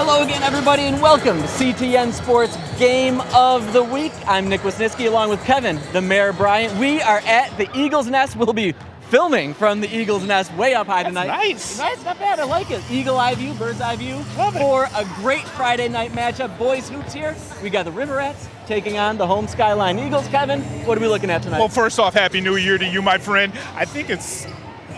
Hello again, everybody, and welcome to CTN Sports Game of the Week. I'm Nick Wisniewski, along with Kevin, the Mayor Bryant. We are at the Eagles Nest. We'll be filming from the Eagles Nest way up high tonight. Nice. Nice, not bad. I like it. Eagle eye view, bird's eye view. Love it. For a great Friday night matchup. Boys hoops here. We got the Riverettes taking on the home Skyline Eagles. Kevin, what are we looking at tonight? Well, first off, Happy New Year to you, my friend. I think it's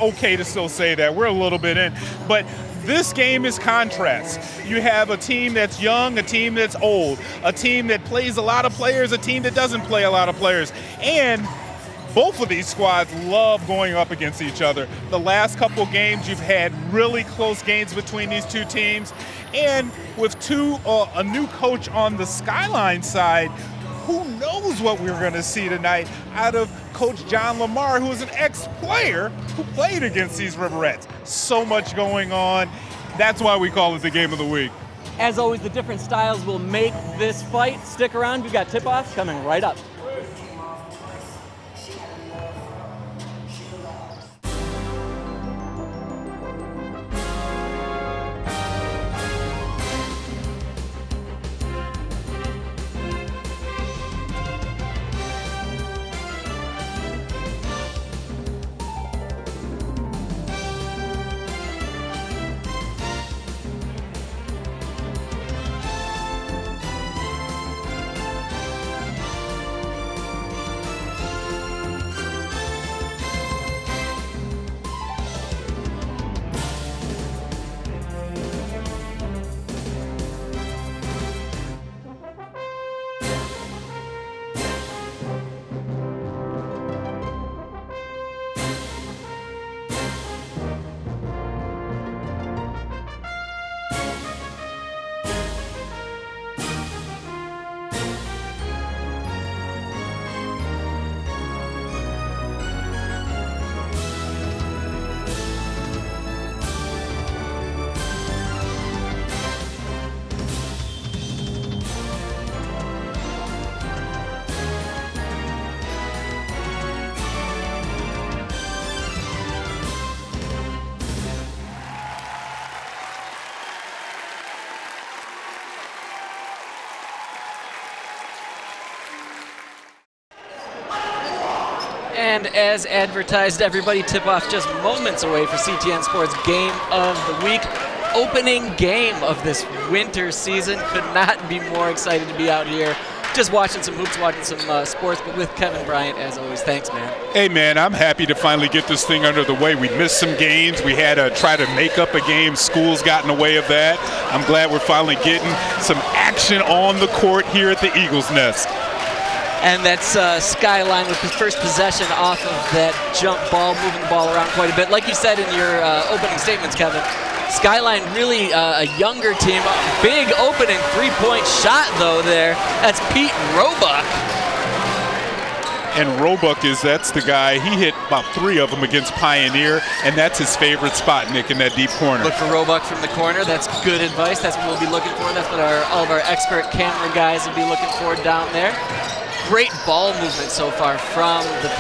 okay to still say that. We're a little bit in. But this game is contrast. You have a team that's young, a team that's old, a team that plays a lot of players, a team that doesn't play a lot of players. And both of these squads love going up against each other. The last couple games, you've had really close games between these two teams. And with a new coach on the Skyline side, who knows what we're going to see tonight out of Coach John Lamar, who is an ex-player who played against these Riverettes. So much going on. That's why we call it the Game of the Week. As always, the different styles will make this fight. Stick around. We've got tip-offs coming right up. And as advertised, everybody, tip-off just moments away for CTN Sports Game of the Week. Opening game of this winter season. Could not be more excited to be out here. Just watching some hoops, watching some sports, but with Kevin Bryant, as always. Thanks, man. Hey, man, I'm happy to finally get this thing under the way. We missed some games. We had to try to make up a game. School's got in the way of that. I'm glad we're finally getting some action on the court here at the Eagles Nest. And that's Skyline with his first possession off of that jump ball, moving the ball around quite a bit. Like you said in your opening statements, Kevin, Skyline really a younger team. Big opening three-point shot, though, there. That's Pete Roebuck. And Roebuck that's the guy, he hit about 3 of them against Pioneer, and that's his favorite spot, Nick, in that deep corner. Look for Roebuck from the corner. That's good advice. That's what we'll be looking for. That's what all of our expert camera guys will be looking for down there. Great ball movement so far from the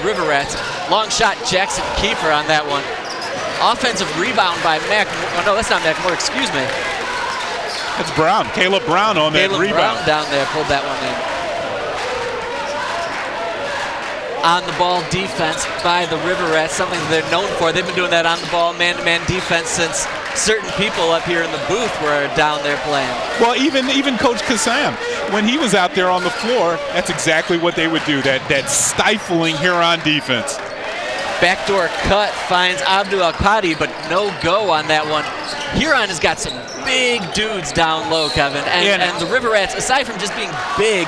Riverettes. Long shot, Jackson Kiefer on that one. Offensive rebound by Mac. Oh no, that's not Mac Moore. Excuse me. That's Brown. Caleb Brown on that rebound. Brown down there pulled that one in. On the ball defense by the Riverettes, something they're known for. They've been doing that on the ball, man-to-man defense since certain people up here in the booth were down there playing. Well, even Coach Kassam, when he was out there on the floor, that's exactly what they would do, that stifling Huron defense. Backdoor cut finds Abdul Al-Qadi, but no go on that one. Huron has got some big dudes down low, Kevin. And the Riverettes, aside from just being big,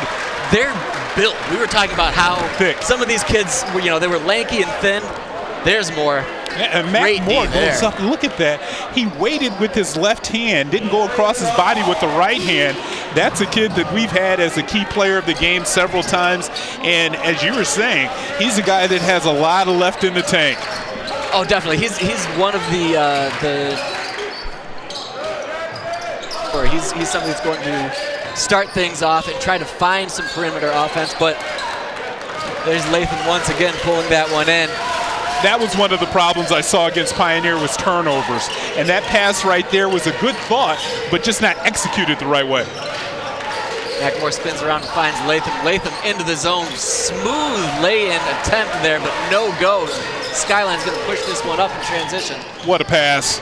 they're built. We were talking about how thick some of these kids were, they were lanky and thin. There's more. And Mac Moore goes up. Look at that. He waited with his left hand, didn't go across his body with the right hand. That's a kid that we've had as a key player of the game several times. And as you were saying, he's a guy that has a lot of left in the tank. Oh, definitely. He's one of he's somebody that's going to start things off and try to find some perimeter offense. But there's Lathan once again pulling that one in. that was one of the problems I saw against Pioneer was turnovers. And that pass right there was a good thought, but just not executed the right way. Mackmore spins around and finds Latham. Latham into the zone. Smooth lay-in attempt there, but no go. Skyline's going to push this one up in transition. What a pass.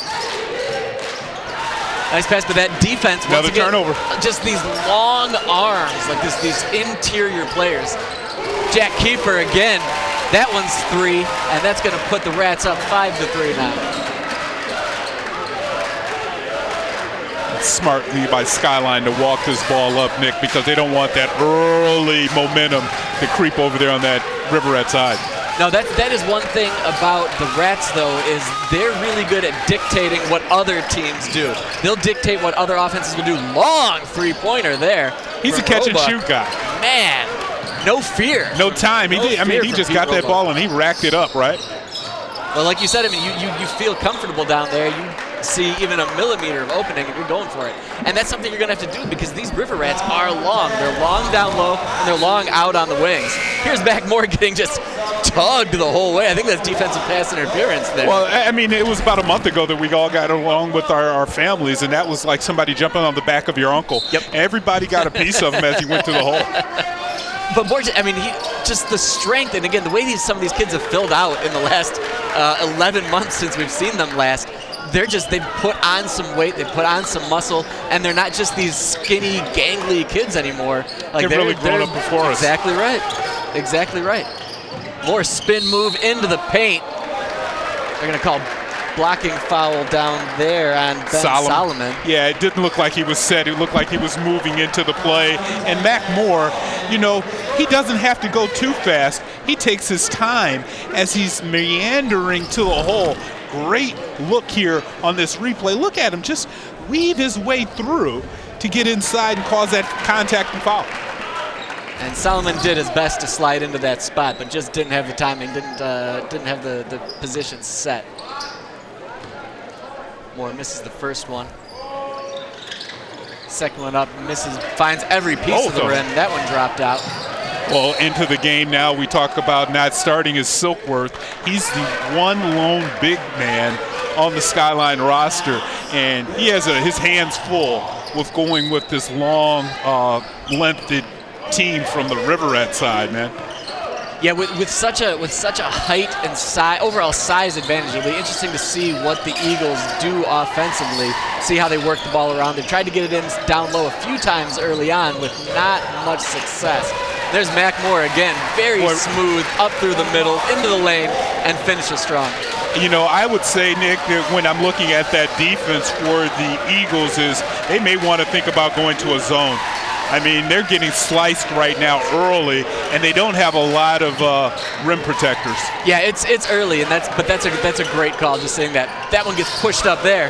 Nice pass, but that defense, once Another again, turnover. just these long arms, like these interior players. Jack Kiefer again. That one's 3, and that's going to put the Rats up 5-3 now. Smartly by Skyline to walk this ball up, Nick, because they don't want that early momentum to creep over there on that River Rat side. No, that is one thing about the Rats, though, is they're really good at dictating what other teams do. They'll dictate what other offenses will do. Long three-pointer there. He's a catch-and-shoot guy. Man, no fear. No time. He just got that ball and he racked it up, right? Well, like you said, I mean, you feel comfortable down there. You see even a millimeter of opening and you're going for it. And that's something you're going to have to do because these River Rats are long. They're long down low and they're long out on the wings. Here's Mackmore getting just tugged the whole way. I think that's defensive pass interference there. Well, I mean, it was about a month ago that we all got along with our families, and that was like somebody jumping on the back of your uncle. Yep. Everybody got a piece of him as he went to the hole. But more, I mean, just the strength, and again, the way some of these kids have filled out in the last 11 months since we've seen them last, they've put on some weight, they've put on some muscle, and they're not just these skinny, gangly kids anymore. Like they're really grown up before us. Exactly right. Exactly right. More spin move into the paint. They're going to call blocking foul down there on Ben Solomon. Yeah, it didn't look like he was set. It looked like he was moving into the play. And Mackmore, you know, he doesn't have to go too fast. He takes his time as he's meandering to the hole. Great look here on this replay. Look at him just weave his way through to get inside and cause that contact and foul. And Solomon did his best to slide into that spot, but just didn't have the timing, didn't have the position set. Moore misses the first one. Second one up, misses, finds every piece of the rim. That one dropped out. Well, into the game now, we talk about not starting as Silkworth. He's the one lone big man on the Skyline roster, and he has his hands full with going with this long, lengthed team from the River Rat side, man. Yeah, with such a height and size, overall size advantage, it'll be interesting to see what the Eagles do offensively, see how they work the ball around. They've tried to get it in down low a few times early on with not much success. There's Mackmore again, very smooth, up through the middle, into the lane, and finishes strong. You know, I would say, Nick, that when I'm looking at that defense for the Eagles is they may want to think about going to a zone. I mean, they're getting sliced right now early, and they don't have a lot of rim protectors. Yeah, it's early, and that's a great call. Just saying that one gets pushed up there,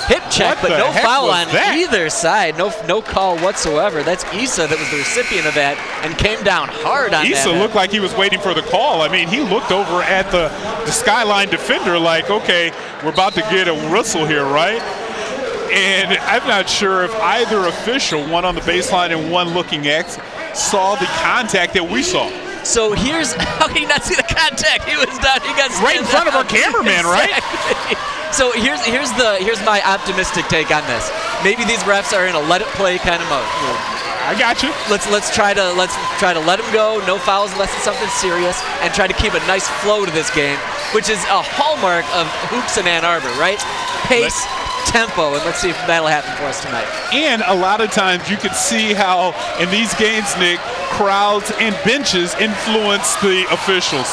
hip check, but no foul on either side. No call whatsoever. That's Issa that was the recipient of that and came down hard on that. Issa looked like he was waiting for the call. I mean, he looked over at the Skyline defender like, okay, we're about to get a whistle here, right? And I'm not sure if either official, one on the baseline and one looking X, saw the contact that we saw. So how can you not see the contact? He was down. He got right in front of our cameraman, right? So here's my optimistic take on this. Maybe these refs are in a let it play kind of mode. I got you. Let's try to let him go. No fouls unless it's something serious, and try to keep a nice flow to this game, which is a hallmark of hoops in Ann Arbor, right? Pace. Tempo, and let's see if that'll happen for us tonight. And a lot of times you can see how in these games, Nick, crowds and benches influence the officials.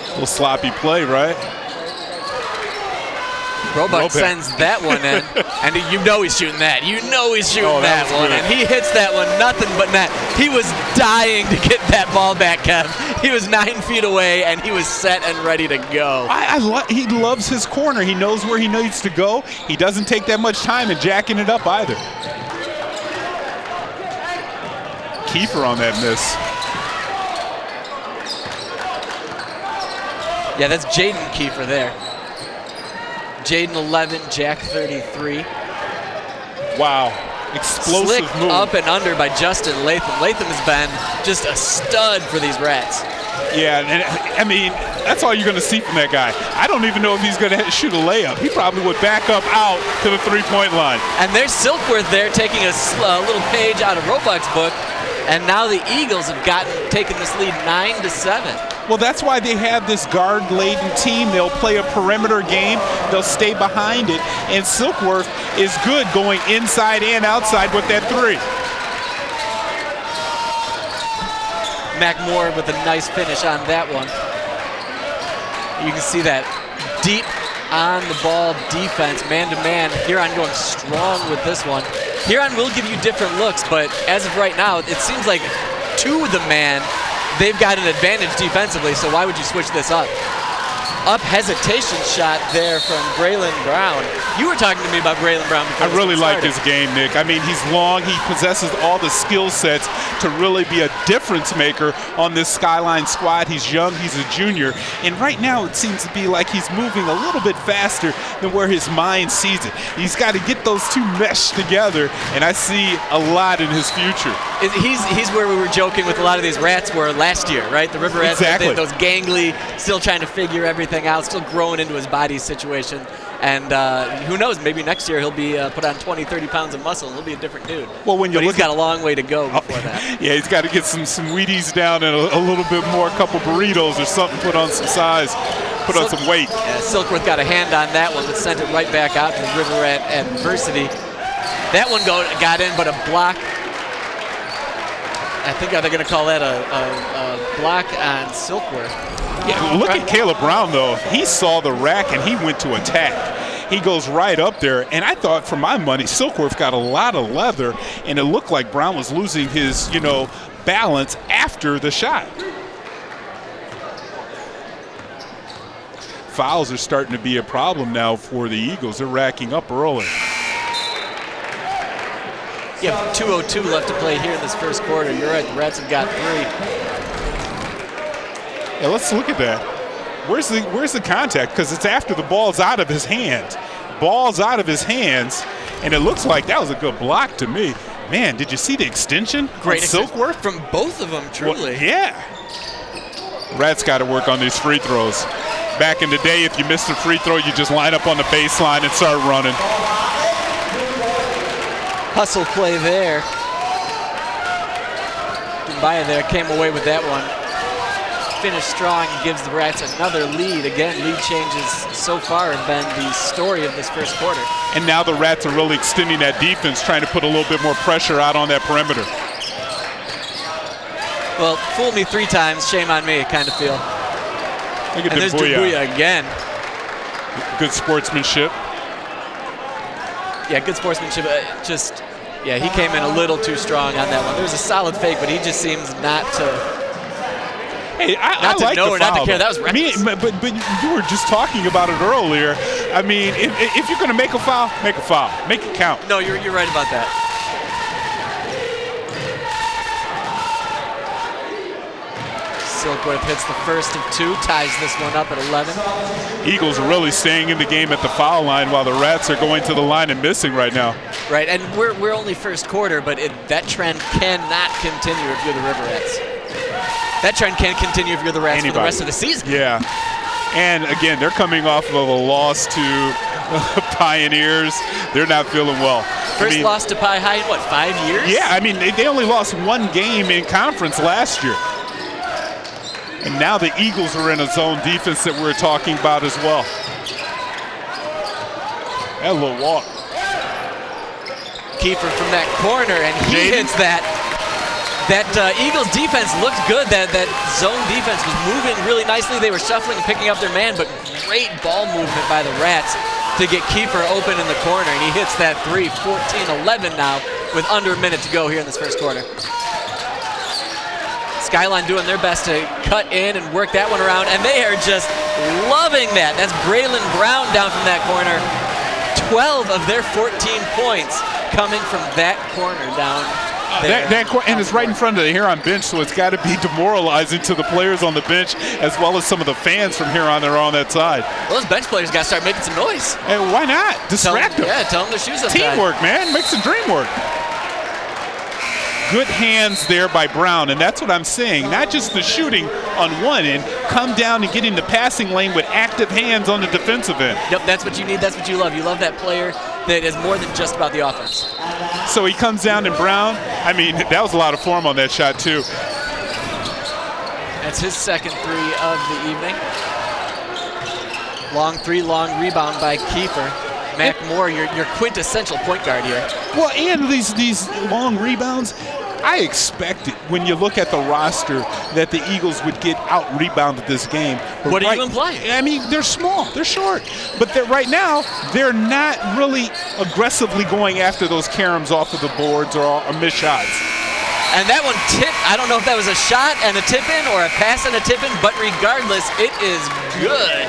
A little sloppy play, right? Roebuck sends that one in, and you know he's shooting that. You know he's shooting that one, good. And he hits that one, nothing but net. He was dying to get that ball back, Kev. He was 9 feet away, and he was set and ready to go. He loves his corner. He knows where he needs to go. He doesn't take that much time in jacking it up either. Kiefer on that miss. Yeah, that's Jaden Kiefer there. Jaden 11, Jack 33. Wow, explosive Slick move. Up and under by Justin Latham. Latham has been just a stud for these Rats. Yeah, and I mean, that's all you're going to see from that guy. I don't even know if he's going to shoot a layup. He probably would back up out to the three-point line. And there's Silkworth there taking a little page out of Roebuck's book, and now the Eagles have taken this lead 9-7. Well, that's why they have this guard-laden team. They'll play a perimeter game. They'll stay behind it. And Silkworth is good going inside and outside with that three. Mac Moore with a nice finish on that one. You can see that deep on the ball defense, man-to-man. Huron going strong with this one. Huron will give you different looks, but as of right now, it seems like to the man, they've got an advantage defensively, so why would you switch this up? Up hesitation shot there from Braylon Brown. You were talking to me about Braylon Brown before. I really like his game, Nick. I mean, he's long. He possesses all the skill sets to really be a difference maker on this Skyline squad. He's young. He's a junior. And right now it seems to be like he's moving a little bit faster than where his mind sees it. He's got to get those two meshed together, and I see a lot in his future. He's where we were joking with a lot of these rats were last year, right? The River Rats, exactly. Those gangly, still trying to figure everything out, still growing into his body situation. And who knows, maybe next year he'll be put on 20, 30 pounds of muscle and he'll be a different dude. Well, when you he's got a long way to go before that. Yeah, he's got to get some Wheaties down and a little bit more, a couple burritos or something, put on some size, put on some weight. Yeah, Silkworth got a hand on that one, but sent it right back out to River Rat adversity. That one got in, but a block. I think they're going to call that a block on Silkworth. Yeah, look at Caleb Brown, though. He saw the rack, and he went to attack. He goes right up there, and I thought, for my money, Silkworth got a lot of leather, and it looked like Brown was losing his, balance after the shot. Fouls are starting to be a problem now for the Eagles. They're racking up early. You have 2:02 left to play here in this first quarter. You're right, the Rats have got 3. Yeah, let's look at that. Where's the contact? Because it's after the ball's out of his hand. Ball's out of his hands, and it looks like that was a good block to me. Man, did you see the extension? Great Silkworth from both of them, truly. Well, yeah. Rats got to work on these free throws. Back in the day, if you missed a free throw, you just line up on the baseline and start running. Hustle play there. Dumbaya there came away with that one. Finished strong and gives the Rats another lead. Again, lead changes so far have been the story of this first quarter. And now the Rats are really extending that defense, trying to put a little bit more pressure out on that perimeter. Well, fool me 3 times, shame on me, kind of feel. Look at and there's Dubuya again. Good sportsmanship. Yeah, good sportsmanship. He came in a little too strong on that one. There was a solid fake, but he just seems not to. Hey, I like know the or foul, not to care. That was reckless. But you were just talking about it earlier. I mean, if you're going to make a foul, make a foul. Make it count. No, you're right about that. Silkworth hits the first of 2, ties this one up at 11. Eagles are really staying in the game at the foul line while the Rats are going to the line and missing right now. Right, and we're only first quarter, but that trend cannot continue if you're the River Rats. That trend can't continue if you're the Rats for the rest of the season. Yeah, and again, they're coming off of a loss to Pioneers. They're not feeling well. First loss to Pie High in what, 5 years? Yeah, I mean, they only lost 1 game in conference last year. And now the Eagles are in a zone defense that we're talking about as well. That little walk. Kiefer from that corner, and he hits that. That Eagles defense looked good. That zone defense was moving really nicely. They were shuffling and picking up their man, but great ball movement by the Rats to get Kiefer open in the corner, and he hits that 3, 14-11 now with under a minute to go here in this first quarter. Skyline doing their best to cut in and work that one around, and they are just loving that. That's Braylon Brown down from that corner. 12 of their 14 points coming from that corner down there. And it's right in front of the Huron bench, so it's got to be demoralizing to the players on the bench as well as some of the fans from Huron that are on that side. Well, those bench players got to start making some noise. And why not? Distract them. Yeah, tell them their shoes up. Teamwork, man. Makes the dream work. good hands there by Brown, and that's what I'm saying. Not just the shooting on one end, come down and get in the passing lane with active hands on the defensive end. Yep, that's what you need. That's what you love. You love that player that is more than just about the offense. So he comes down, and Brown, I mean, that was a lot of form on that shot too. That's his second three of the evening. Long three, long rebound by Kiefer. Mac Moore, your quintessential point guard here. Well, and these long rebounds, I expected when you look at the roster that the Eagles would get out-rebounded this game. But what are you implying? I mean, they're small, they're short. But right now, they're not really aggressively going after those caroms off of the boards or missed shots. And that one tipped. I don't know if that was a shot and a tip-in or a pass and a tip-in, but regardless, it is good.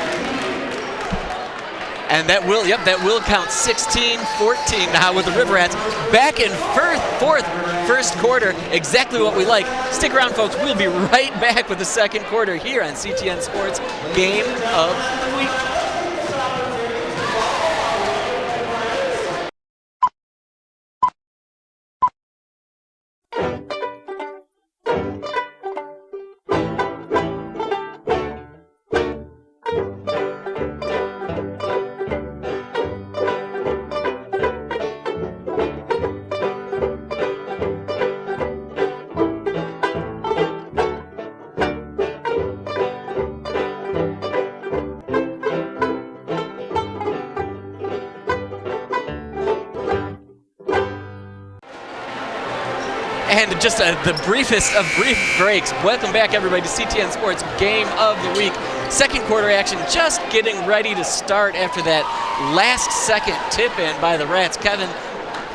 And that will count 16-14 now with the River Rats back in first quarter. Exactly what we like. Stick around, folks. We'll be right back with the second quarter here on CTN Sports Game of the Week. And just the briefest of brief breaks. Welcome back, everybody, to CTN Sports Game of the Week. Second quarter action just getting ready to start after that last-second tip-in by the Rats. Kevin,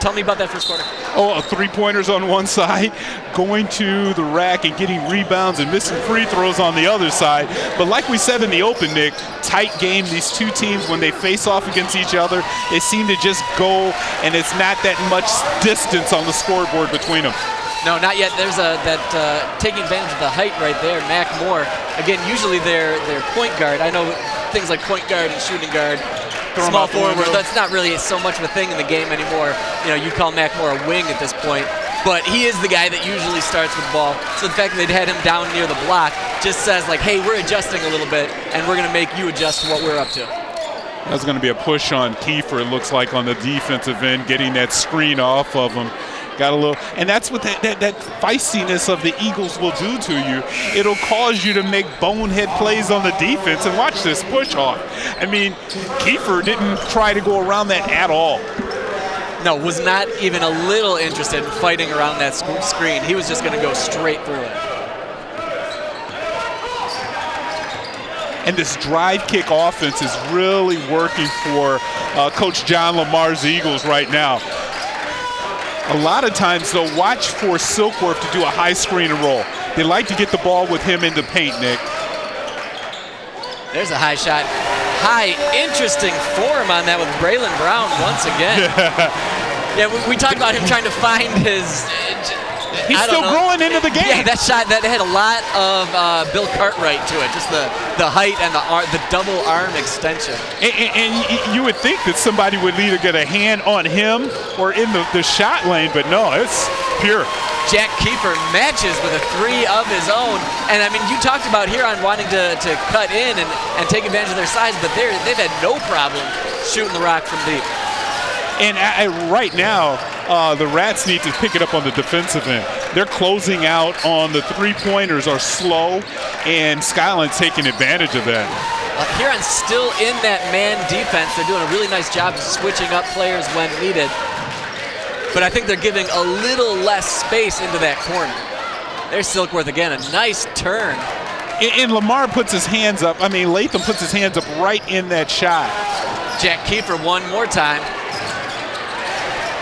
tell me about that first quarter. Oh, three-pointers on one side, going to the rack and getting rebounds and missing free throws on the other side. But like we said in the open, Nick, tight game. These two teams, when they face off against each other, they seem to just go, and it's not that much distance on the scoreboard between them. No, not yet. There's taking advantage of the height right there. Mac Moore, again, usually they're point guard. I know things like point guard and shooting guard, small forward, that's not really so much of a thing in the game anymore. You know, you call Mac Moore a wing at this point, but he is the guy that usually starts with the ball. So the fact that they'd had him down near the block just says, like, hey, we're adjusting a little bit, and we're going to make you adjust to what we're up to. That's going to be a push on Kiefer, it looks like, on the defensive end, getting that screen off of him. Got a little, and that's what that feistiness of the Eagles will do to you. It'll cause you to make bonehead plays on the defense. And watch this push off. I mean, Kiefer didn't try to go around that at all. No, was not even a little interested in fighting around that screen. He was just going to go straight through it. And this drive kick offense is really working for Coach John Lamar's Eagles right now. A lot of times, though, watch for Silkworth to do a high screen and roll. They like to get the ball with him in the paint, Nick. There's a high shot. High, interesting form on that with Braylon Brown once again. Yeah, we talked about him trying to find his... He's still growing into the game. Yeah, that shot, that had a lot of Bill Cartwright to it, just the height and the double arm extension. And you would think that somebody would either get a hand on him or in the shot lane, but no, it's pure. Jack Kiefer matches with a three of his own. And, I mean, you talked about Huron wanting to cut in and take advantage of their size, but they've had no problem shooting the rock from deep. And right now, the Rats need to pick it up on the defensive end. They're closing out on the three-pointers are slow, and Skyline's taking advantage of that. Huron's still in that man defense. They're doing a really nice job of switching up players when needed. But I think they're giving a little less space into that corner. There's Silkworth again, a nice turn. And Lamar puts his hands up. I mean, Latham puts his hands up right in that shot. Jack Kiefer one more time.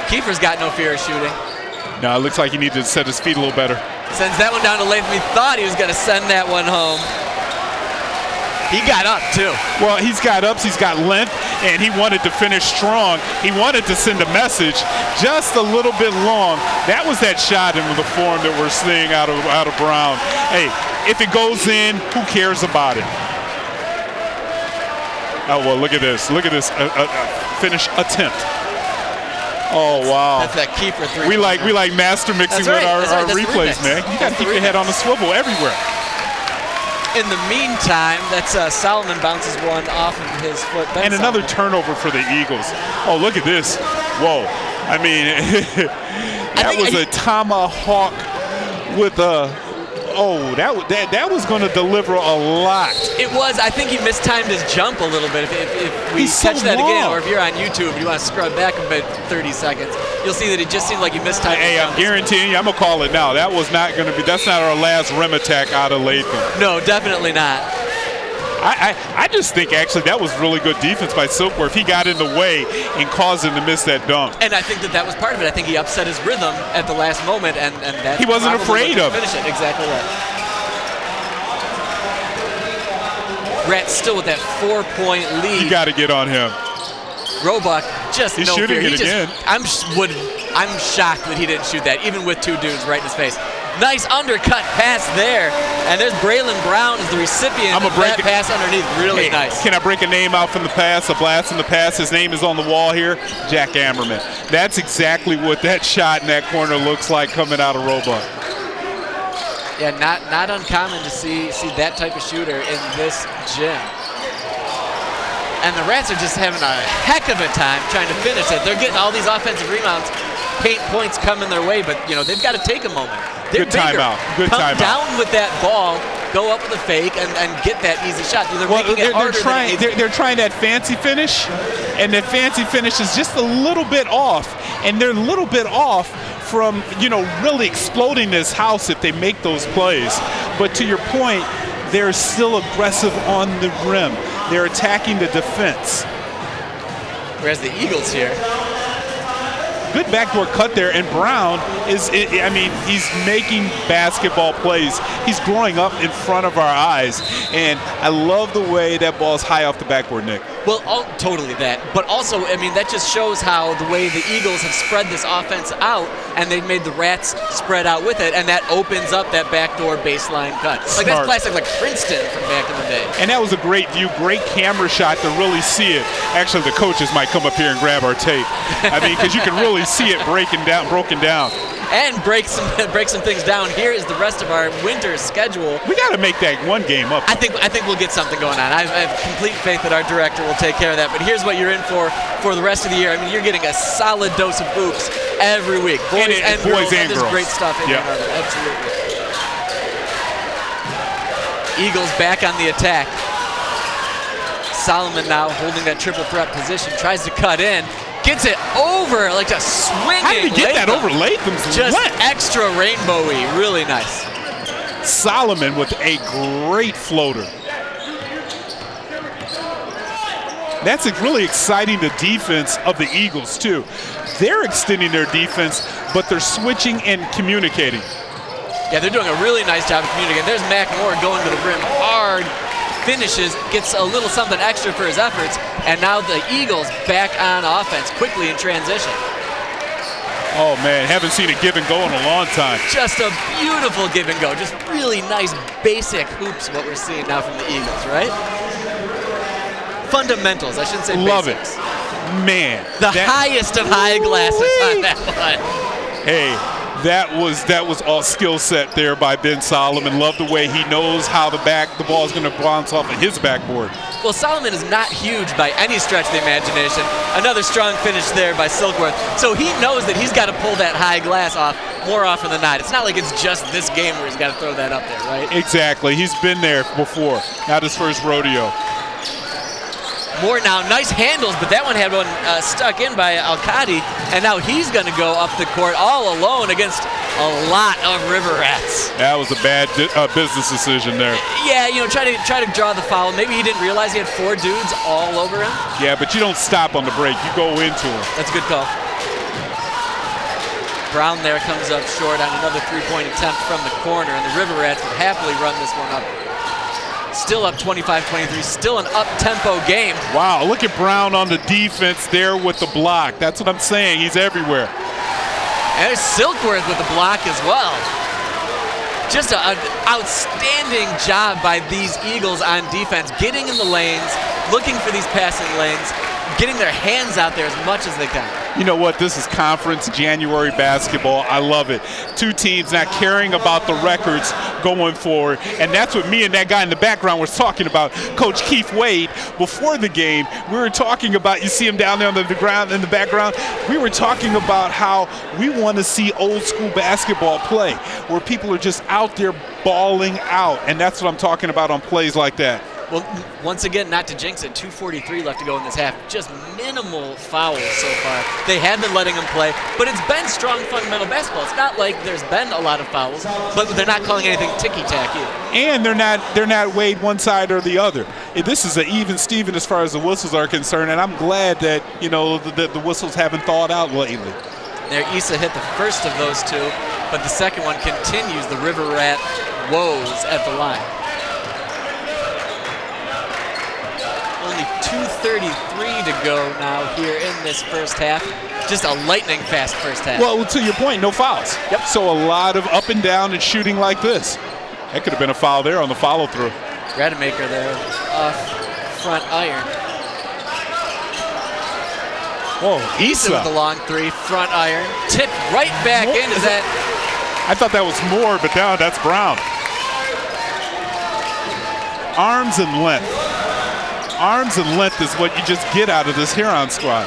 Kiefer's got no fear of shooting. No, it looks like he needs to set his feet a little better. Sends that one down to Latham. He thought he was going to send that one home. He got up, too. Well, he's got ups, he's got length, and he wanted to finish strong. He wanted to send a message just a little bit long. That was that shot in the form that we're seeing out of Brown. Hey, if it goes in, who cares about it? Oh, well, look at this. Look at this finish attempt. Oh, wow. That's that keeper three. We like master mixing with our replays, man. You got to keep your head on the swivel everywhere. In the meantime, that's Solomon bounces one off of his foot. And another turnover for the Eagles. Oh, look at this. Whoa. I mean, that was a tomahawk with a... Oh, that was going to deliver a lot. It was. I think he mistimed his jump a little bit. If we catch that again, or if you're on YouTube and you want to scrub back a bit 30 seconds, you'll see that it just seemed like he mistimed his jump. I'm guaranteeing you, I'm going to call it now. That was not going to be, that's not our last rim attack out of Latham. No, definitely not. I just think actually that was really good defense by Silkworth. He got in the way and caused him to miss that dunk. And I think that was part of it. I think he upset his rhythm at the last moment, and that he wasn't afraid of finish it. Exactly right. Rats still with that 4-point lead. You got to get on him. Roebuck just He's no shooting fear. it again. I'm shocked that he didn't shoot that, even with two dudes right in his face. Nice undercut pass there. And there's Braylon Brown as the recipient of that pass underneath. Really nice. Can I break a name out from the pass, a blast in the pass? His name is on the wall here, Jack Ammerman. That's exactly what that shot in that corner looks like coming out of Roebuck. Yeah, not uncommon to see that type of shooter in this gym. And the Rats are just having a heck of a time trying to finish it. They're getting all these offensive rebounds, paint points coming their way, but they've got to take a moment. They're good timeout. Good timeout. Come down with that ball, go up with a fake, and get that easy shot. They're trying that fancy finish, and that fancy finish is just a little bit off, and they're a little bit off from really exploding this house if they make those plays. But to your point, they're still aggressive on the rim. They're attacking the defense. Whereas the Eagles here. Good backdoor cut there, and Brown he's making basketball plays. He's growing up in front of our eyes, and I love the way that ball's high off the backboard, Nick. Well, totally that. But also, that just shows how the way the Eagles have spread this offense out, and they've made the Rats spread out with it, and that opens up that backdoor baseline cut. Like that's classic, like Princeton from back in the day. And that was a great view, great camera shot to really see it. Actually, the coaches might come up here and grab our tape. Because you can really see it broken down. And break some things down. Here is the rest of our winter schedule. We got to make that one game up. I think we'll get something going on. I have complete faith that our director will take care of that. But here's what you're in for the rest of the year. You're getting a solid dose of hoops every week. Boys and girls. There's great stuff in here. Absolutely. Eagles back on the attack. Solomon now holding that triple threat position. Tries to cut in. Gets it over, like just swinging. How did he get that over Latham's just extra rainbowy, really nice. Solomon with a great floater. That's really exciting, the defense of the Eagles, too. They're extending their defense, but they're switching and communicating. Yeah, they're doing a really nice job of communicating. There's Mac Moore going to the rim hard. Finishes, gets a little something extra for his efforts, and now the Eagles back on offense quickly in transition. Oh man, haven't seen a give and go in a long time. Just a beautiful give and go, just really nice basic hoops what we're seeing now from the Eagles, right? Fundamentals, I shouldn't say Love basics. It. Man. The highest of high glasses on that one. Hey. That was all skill set there by Ben Solomon. Love the way he knows how the ball is going to bounce off of his backboard. Well, Solomon is not huge by any stretch of the imagination. Another strong finish there by Silkworth. So he knows that he's got to pull that high glass off more often than not. It's not like it's just this game where he's got to throw that up there, right? Exactly. He's been there before. Not his first rodeo. Moore now, nice handles, but that one had one stuck in by Al-Qadi, and now he's going to go up the court all alone against a lot of River Rats. That was a bad business decision there. Yeah, try to draw the foul. Maybe he didn't realize he had 4 dudes all over him. Yeah, but you don't stop on the break. You go into him. That's a good call. Brown there comes up short on another 3-point attempt from the corner, and the River Rats would happily run this one up. Still up 25-23, still an up-tempo game. Wow, look at Brown on the defense there with the block. That's what I'm saying, he's everywhere. And there's Silkworth with the block as well. Just an outstanding job by these Eagles on defense, getting in the lanes, looking for these passing lanes, getting their hands out there as much as they can. You know what? This is conference January basketball. I love it. Two teams not caring about the records going forward. And that's what me and that guy in the background was talking about, Coach Keith Wade. Before the game, we were talking about, you see him down there on the ground in the background, we were talking about how we want to see old school basketball play, where people are just out there balling out. And that's what I'm talking about on plays like that. Well, once again, not to jinx it, 2:43 left to go in this half. Just minimal fouls so far. They have been letting them play, but it's been strong fundamental basketball. It's not like there's been a lot of fouls, but they're not calling anything ticky-tack either. And they're not weighed one side or the other. This is an even Steven as far as the whistles are concerned, and I'm glad that, you know, the whistles haven't thawed out lately. There, Issa hit the first of those two, but the second one continues the River Rat woes at the line. Only 2:33 to go now here in this first half. Just a lightning fast first half. Well, to your point, no fouls. Yep. So a lot of up and down and shooting like this. That could have been a foul there on the follow-through. Rademacher there off front iron. Whoa, Issa with the long three, front iron. Tip right back in. Is that? I thought that was Moore, but now that's Brown. Arms and length. Arms and length is what you just get out of this Huron squad.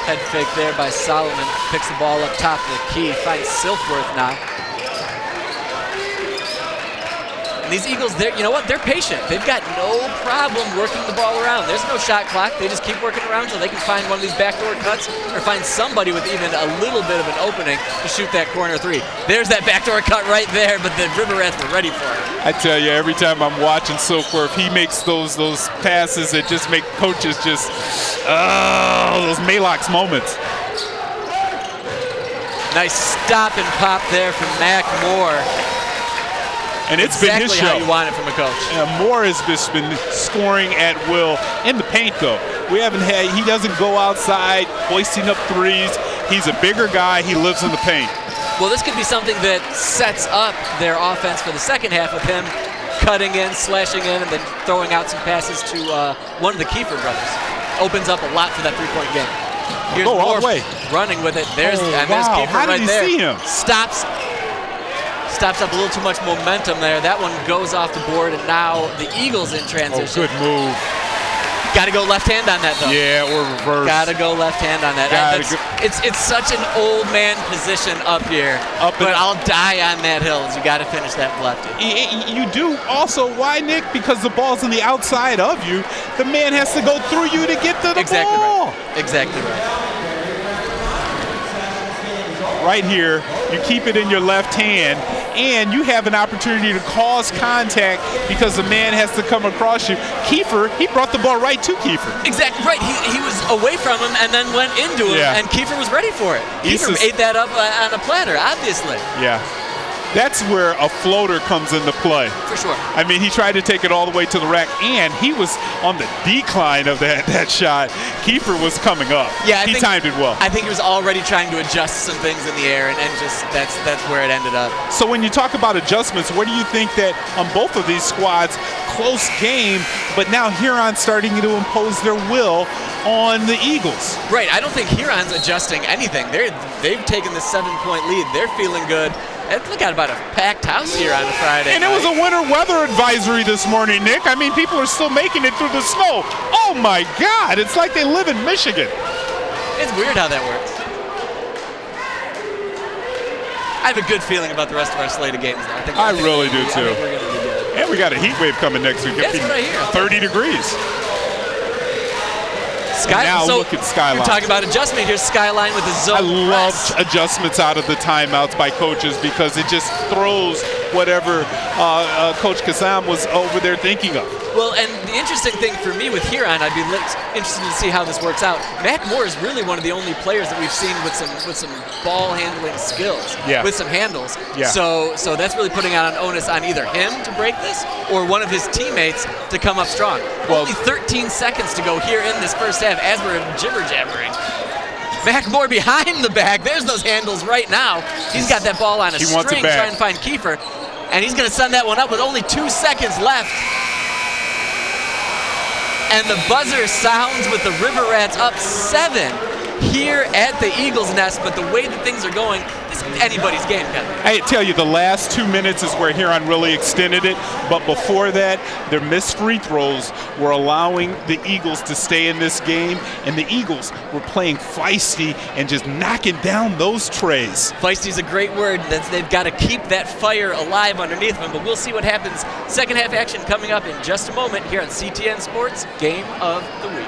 Head fake there by Solomon. Picks the ball up top of the key. Finds Silkworth now. And these Eagles, you know what? They're patient. They've got no problem working the ball around. There's no shot clock. They just keep working around until they can find one of these backdoor cuts or find somebody with even a little bit of an opening to shoot that corner three. There's that backdoor cut right there, but the River Rats were ready for it. I tell you, every time I'm watching Silkworth, he makes those passes that just make coaches just, those Malox moments. Nice stop and pop there from Mac Moore. And it's been his show. Exactly how you want it from a coach. Yeah, Moore has just been scoring at will in the paint, though. He doesn't go outside hoisting up threes. He's a bigger guy. He lives in the paint. Well, this could be something that sets up their offense for the second half with him cutting in, slashing in, and then throwing out some passes to one of the Kiefer brothers. Opens up a lot for that three-point game. Here's all Moore the way. Running with it. There's Kiefer How did right he there. see him? Stops up a little too much momentum there. That one goes off the board, and now the Eagles in transition. Oh, good move. Got to go left hand on that, though. Yeah, or reverse. Got to go left hand on that. It's such an old man position up here, but I'll die on that hill. You got to finish that lefty. You do also. Why, Nick? Because the ball's on the outside of you. The man has to go through you to get to the ball. Exactly right. Right here, you keep it in your left hand, and you have an opportunity to cause contact because the man has to come across you. Kiefer, he brought the ball right to Kiefer. Exactly right. He was away from him and then went into him, and Kiefer was ready for it. Kiefer ate that up on a platter, obviously. Yeah. That's where a floater comes into play. For sure. I mean, he tried to take it all the way to the rack, and he was on the decline of that shot. Kiefer was coming up. Yeah, he timed it well. I think he was already trying to adjust some things in the air, and just that's where it ended up. So when you talk about adjustments, what do you think that on both of these squads, close game, but now Huron starting to impose their will on the Eagles? Right. I don't think Huron's adjusting anything. They've taken the 7-point lead. They're feeling good. Look at about a packed house here on a Friday And night. it was a winter weather advisory this morning, Nick. I mean, people are still making it through the snow. Oh, my God. It's like they live in Michigan. It's weird how that works. I have a good feeling about the rest of our slate of games, though. I really do, too. I think we're going to be good. And we got a heat wave coming next week. That's what I hear. 30 degrees. Now look at Skyline. We're talking about adjustment. Here's Skyline with the zone I love press. adjustments out of the timeouts by coaches because it just throws whatever Coach Kazam was over there thinking of. Well, and the interesting thing for me with Huron, I'd be interested to see how this works out. Mac Moore is really one of the only players that we've seen with some ball handling skills, with some handles. Yeah. So that's really putting out an onus on either him to break this or one of his teammates to come up strong. Well, only 13 seconds to go here in this first half as we're jibber-jabbering. Mac Moore behind the back. There's those handles right now. He's got that ball on a string trying to find Kiefer, and he's going to send that one up with only 2 seconds left. And the buzzer sounds with the River Rats up 7 here at the Eagles Nest, but the way that things are going, this is anybody's game, Kevin. I tell you, the last 2 minutes is where Huron really extended it, but before that, their missed free throws were allowing the Eagles to stay in this game, and the Eagles were playing feisty and just knocking down those trays. Feisty is a great word. They've got to keep that fire alive underneath them, but we'll see what happens. Second half action coming up in just a moment here on CTN Sports Game of the Week.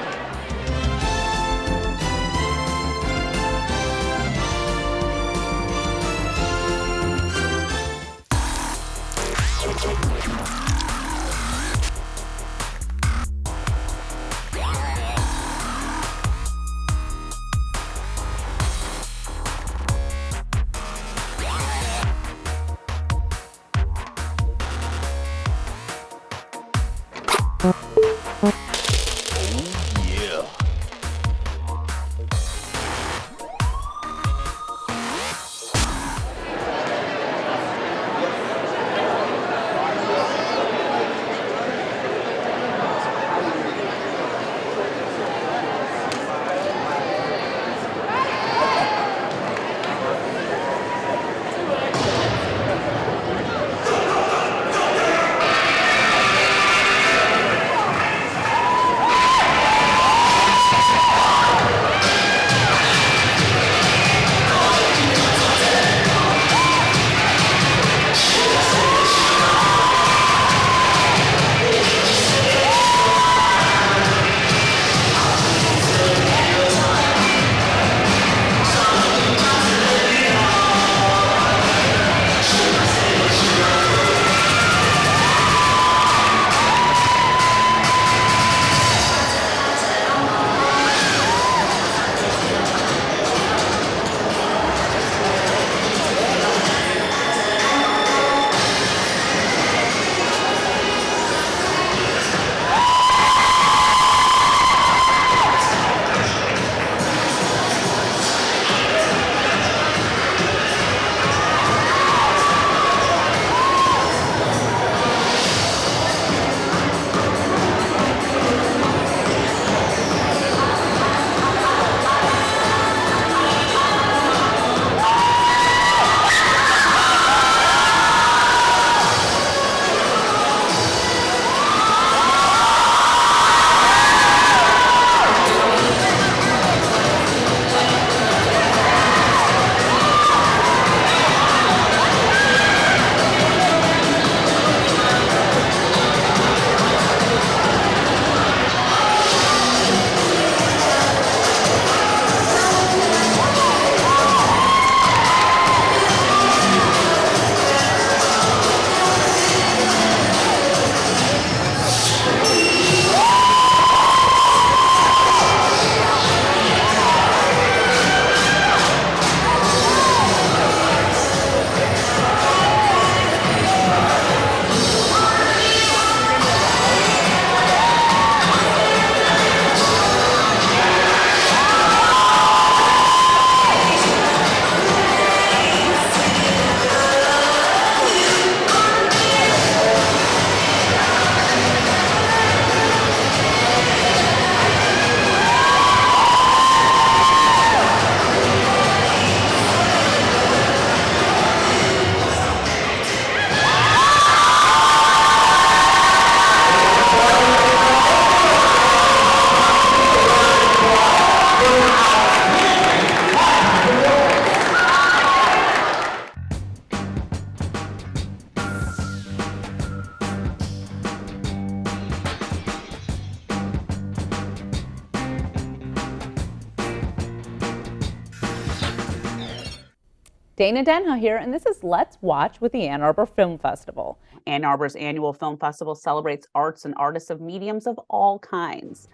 Dana Denha here, and this is Let's Watch with the Ann Arbor Film Festival. Ann Arbor's annual film festival celebrates arts and artists of mediums of all kinds.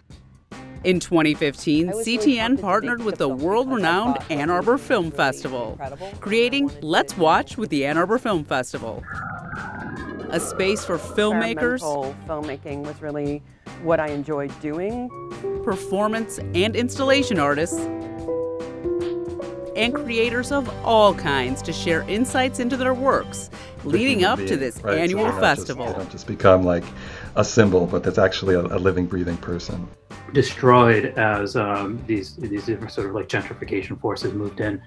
In 2015, CTN partnered with the world-renowned Ann Arbor Film Festival, creating Let's Watch with the Ann Arbor Film Festival, a space for filmmakers. Experimental filmmaking was really what I enjoyed doing. Performance and installation artists, and creators of all kinds to share insights into their works, leading up to this annual festival. They don't just become like a symbol, but that's actually a living, breathing person. Destroyed as these different sort of like gentrification forces moved in.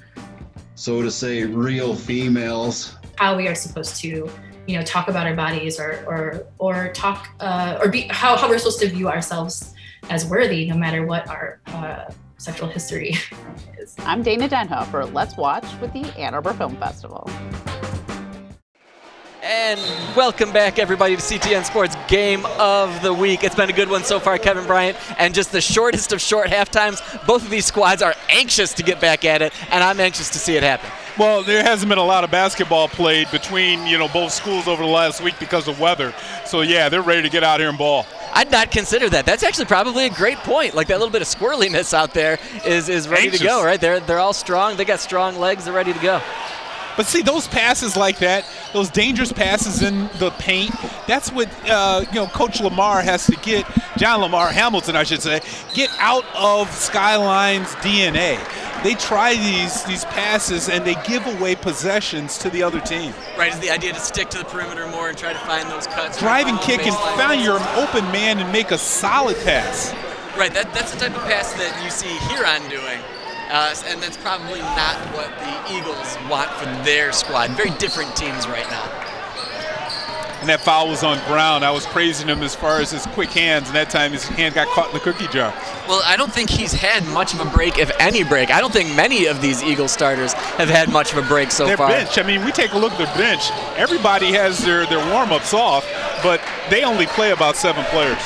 So to say, real females. How we are supposed to, talk about our bodies or talk or be how we're supposed to view ourselves as worthy, no matter what our sexual history is. I'm Dana Denho for Let's Watch with the Ann Arbor Film Festival. And welcome back, everybody, to CTN Sports Game of the Week. It's been a good one so far, Kevin Bryant, and just the shortest of short halftimes. Both of these squads are anxious to get back at it, and I'm anxious to see it happen. Well, there hasn't been a lot of basketball played between, both schools over the last week because of weather. So, yeah, they're ready to get out here and ball. I'd not consider that. That's actually probably a great point. Like that little bit of squirreliness out there is ready to go, right? They're all strong. They got strong legs. They're ready to go. But see, those passes like that, those dangerous passes in the paint, that's what, Coach Lamar has to get, John Lamar Hamilton, I should say, get out of Skyline's DNA. They try these passes, and they give away possessions to the other team. Right, is the idea to stick to the perimeter more and try to find those cuts. Drive and kick and find your open man and make a solid pass. Right, that's the type of pass that you see Huron doing. And that's probably not what the Eagles want for their squad. Very different teams right now. And that foul was on Brown. I was praising him as far as his quick hands, and that time his hand got caught in the cookie jar. Well, I don't think he's had much of a break, if any break. I don't think many of these Eagles starters have had much of a break so far. Their bench, we take a look at their bench. Everybody has their warm-ups off, but they only play about 7 players.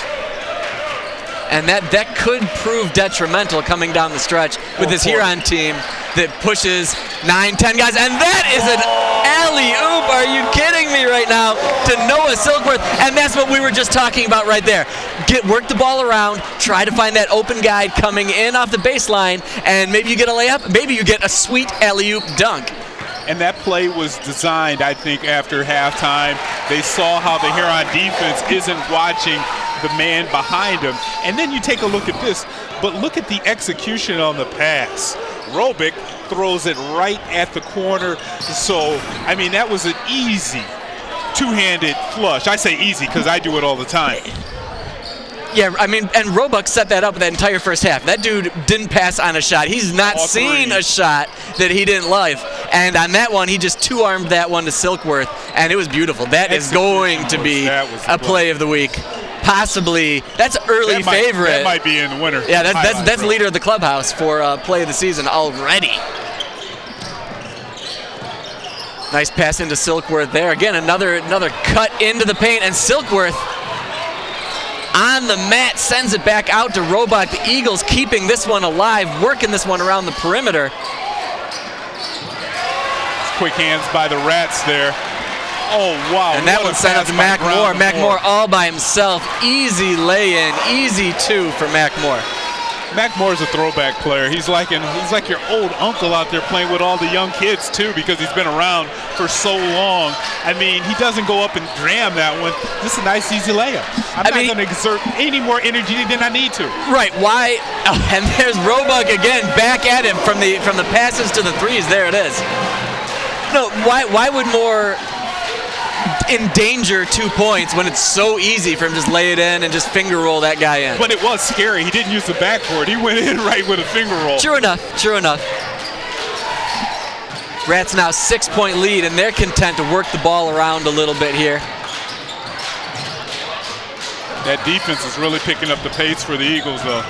And that could prove detrimental coming down the stretch with this Huron team that pushes 9-10 guys. And that is an alley-oop. Are you kidding me right now? To Noah Silkworth. And that's what we were just talking about right there. Work the ball around, try to find that open guy coming in off the baseline, and maybe you get a layup, maybe you get a sweet alley-oop dunk. And that play was designed, I think, after halftime. They saw how the Huron defense isn't watching the man behind him. And then you take a look at this, but look at the execution on the pass. Robick throws it right at the corner. So, that was an easy two-handed flush. I say easy because I do it all the time. Yeah, and Roebuck set that up that entire first half. That dude didn't pass on a shot. He's not seen a shot that he didn't love. And on that one, he just two-armed that one to Silkworth, and it was beautiful. That is going to be a play of the week. Possibly, that's early favorite. That might be in the winner. Yeah, that's leader of the clubhouse for play of the season already. Nice pass into Silkworth there. Again, another cut into the paint, and Silkworth on the mat sends it back out to Roebuck. The Eagles keeping this one alive, working this one around the perimeter. Quick hands by the Rats there. Oh, wow. And that one sent out to Mac Moore. Mac Moore all by himself. Easy lay-in, easy 2 for Mac Moore. Mac Moore's a throwback player. He's like your old uncle out there playing with all the young kids, too, because he's been around for so long. He doesn't go up and jam that one. Just a nice, easy layup. I'm not going to exert any more energy than I need to. Right. Why? Oh, and there's Roebuck again, back at him from the passes to the threes. There it is. No, why would Moore endanger 2 points when it's so easy for him to just lay it in and just finger roll that guy in? But it was scary. He didn't use the backboard. He went in right with a finger roll. True enough. Rats now 6-point lead, and they're content to work the ball around a little bit here. That defense is really picking up the pace for the Eagles, though.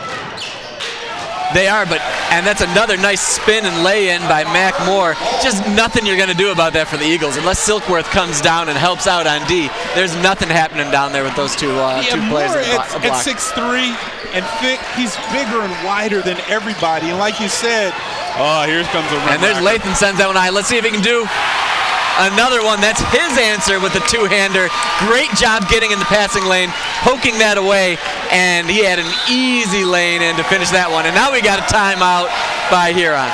They are, and that's another nice spin and lay-in by Mac Moore. Just nothing you're going to do about that for the Eagles. Unless Silkworth comes down and helps out on D, there's nothing happening down there with those two players. At 6'3" and thick, he's bigger and wider than everybody. And like you said, here comes a run. And there's Lathan sends that one high. Let's see if he can do another one. That's his answer with the two-hander. Great job getting in the passing lane, poking that away, and he had an easy lane in to finish that one. And now we got a timeout by Huron.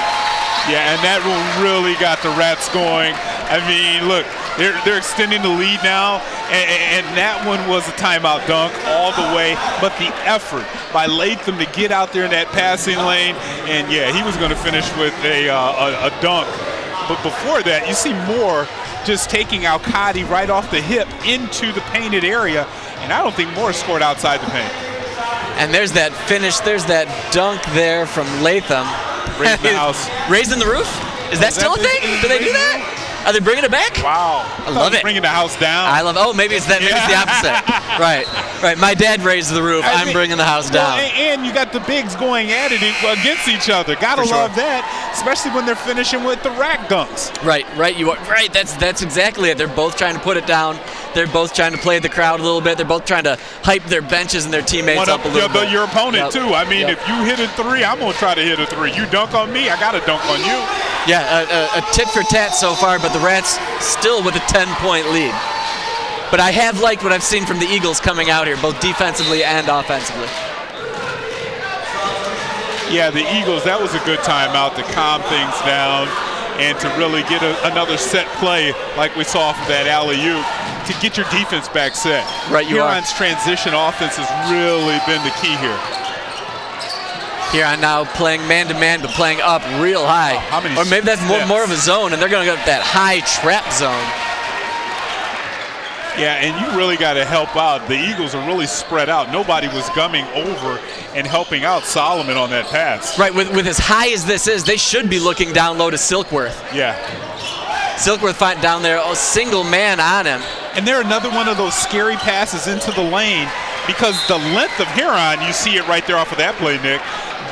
Yeah, and that one really got the Rats going. Look, They're extending the lead now, and that one was a timeout dunk all the way. But the effort by Latham to get out there in that passing lane, and yeah, he was going to finish with a dunk. But before that, you see Moore just taking Al-Qadi right off the hip into the painted area, and I don't think Moore scored outside the paint. And there's that finish, there's that dunk there from Latham. Raising the house. Raising the roof? Is that still a thing? Do they do that? Are they bringing it back? Wow. I love it. Bringing the house down. I love it. Oh, maybe it's that. Maybe it's the opposite. Right. My dad raised the roof. I'm bringing the house down. And you got the bigs going at it against each other. Gotta love that, especially when they're finishing with the rack dunks. Right. You are right. That's exactly it. They're both trying to put it down. They're both trying to play the crowd a little bit. They're both trying to hype their benches and their teammates up a little bit. Your opponent too. I mean, if you hit a three, I'm gonna try to hit a three. You dunk on me, I gotta dunk on you. Yeah, a tit for tat so far, but the Rats still with a 10-point lead. But I have liked what I've seen from the Eagles coming out here, both defensively and offensively. Yeah, the Eagles, that was a good timeout to calm things down and to really get another set play like we saw from that alley-oop to get your defense back set. Right, Huron's transition offense has really been the key here. Huron now playing man-to-man, but playing up real high. Or maybe that's more of a zone, and they're going to go that high trap zone. Yeah, and you really got to help out. The Eagles are really spread out. Nobody was gumming over and helping out Solomon on that pass. Right, with as high as this is, they should be looking down low to Silkworth. Yeah. Silkworth fighting down there, a single man on him. And they're another one of those scary passes into the lane because the length of Huron, you see it right there off of that play, Nick.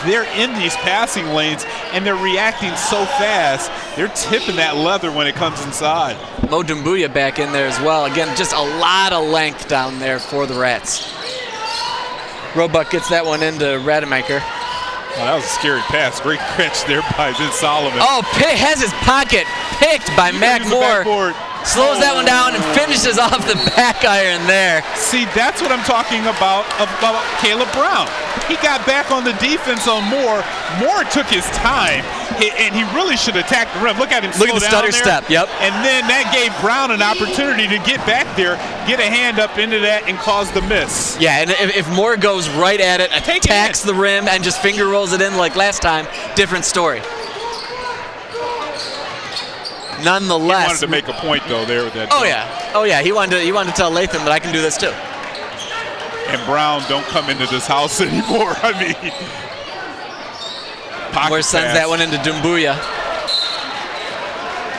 They're in these passing lanes, and they're reacting so fast. They're tipping that leather when it comes inside. Mo Dumbuya back in there as well. Again, just a lot of length down there for the Rats. Roebuck gets that one into Rademacher. Oh, that was a scary pass. Great catch there by Vince Solomon. Oh, has his pocket picked by Mac Moore. Slows that one down and finishes off the back iron there. See, that's what I'm talking about Caleb Brown. He got back on the defense on Moore. Moore took his time, and he really should attack the rim. Look at him. Look at the stutter step, yep. And then that gave Brown an opportunity to get back there, get a hand up into that, and cause the miss. Yeah, and if Moore goes right at it, attacks the rim, and just finger rolls it in like last time, different story. Nonetheless, he wanted to make a point though there with that. Oh yeah, he wanted to tell Latham that I can do this too. And Brown, don't come into this house anymore. I mean, Moore sends that one into Dumbuya.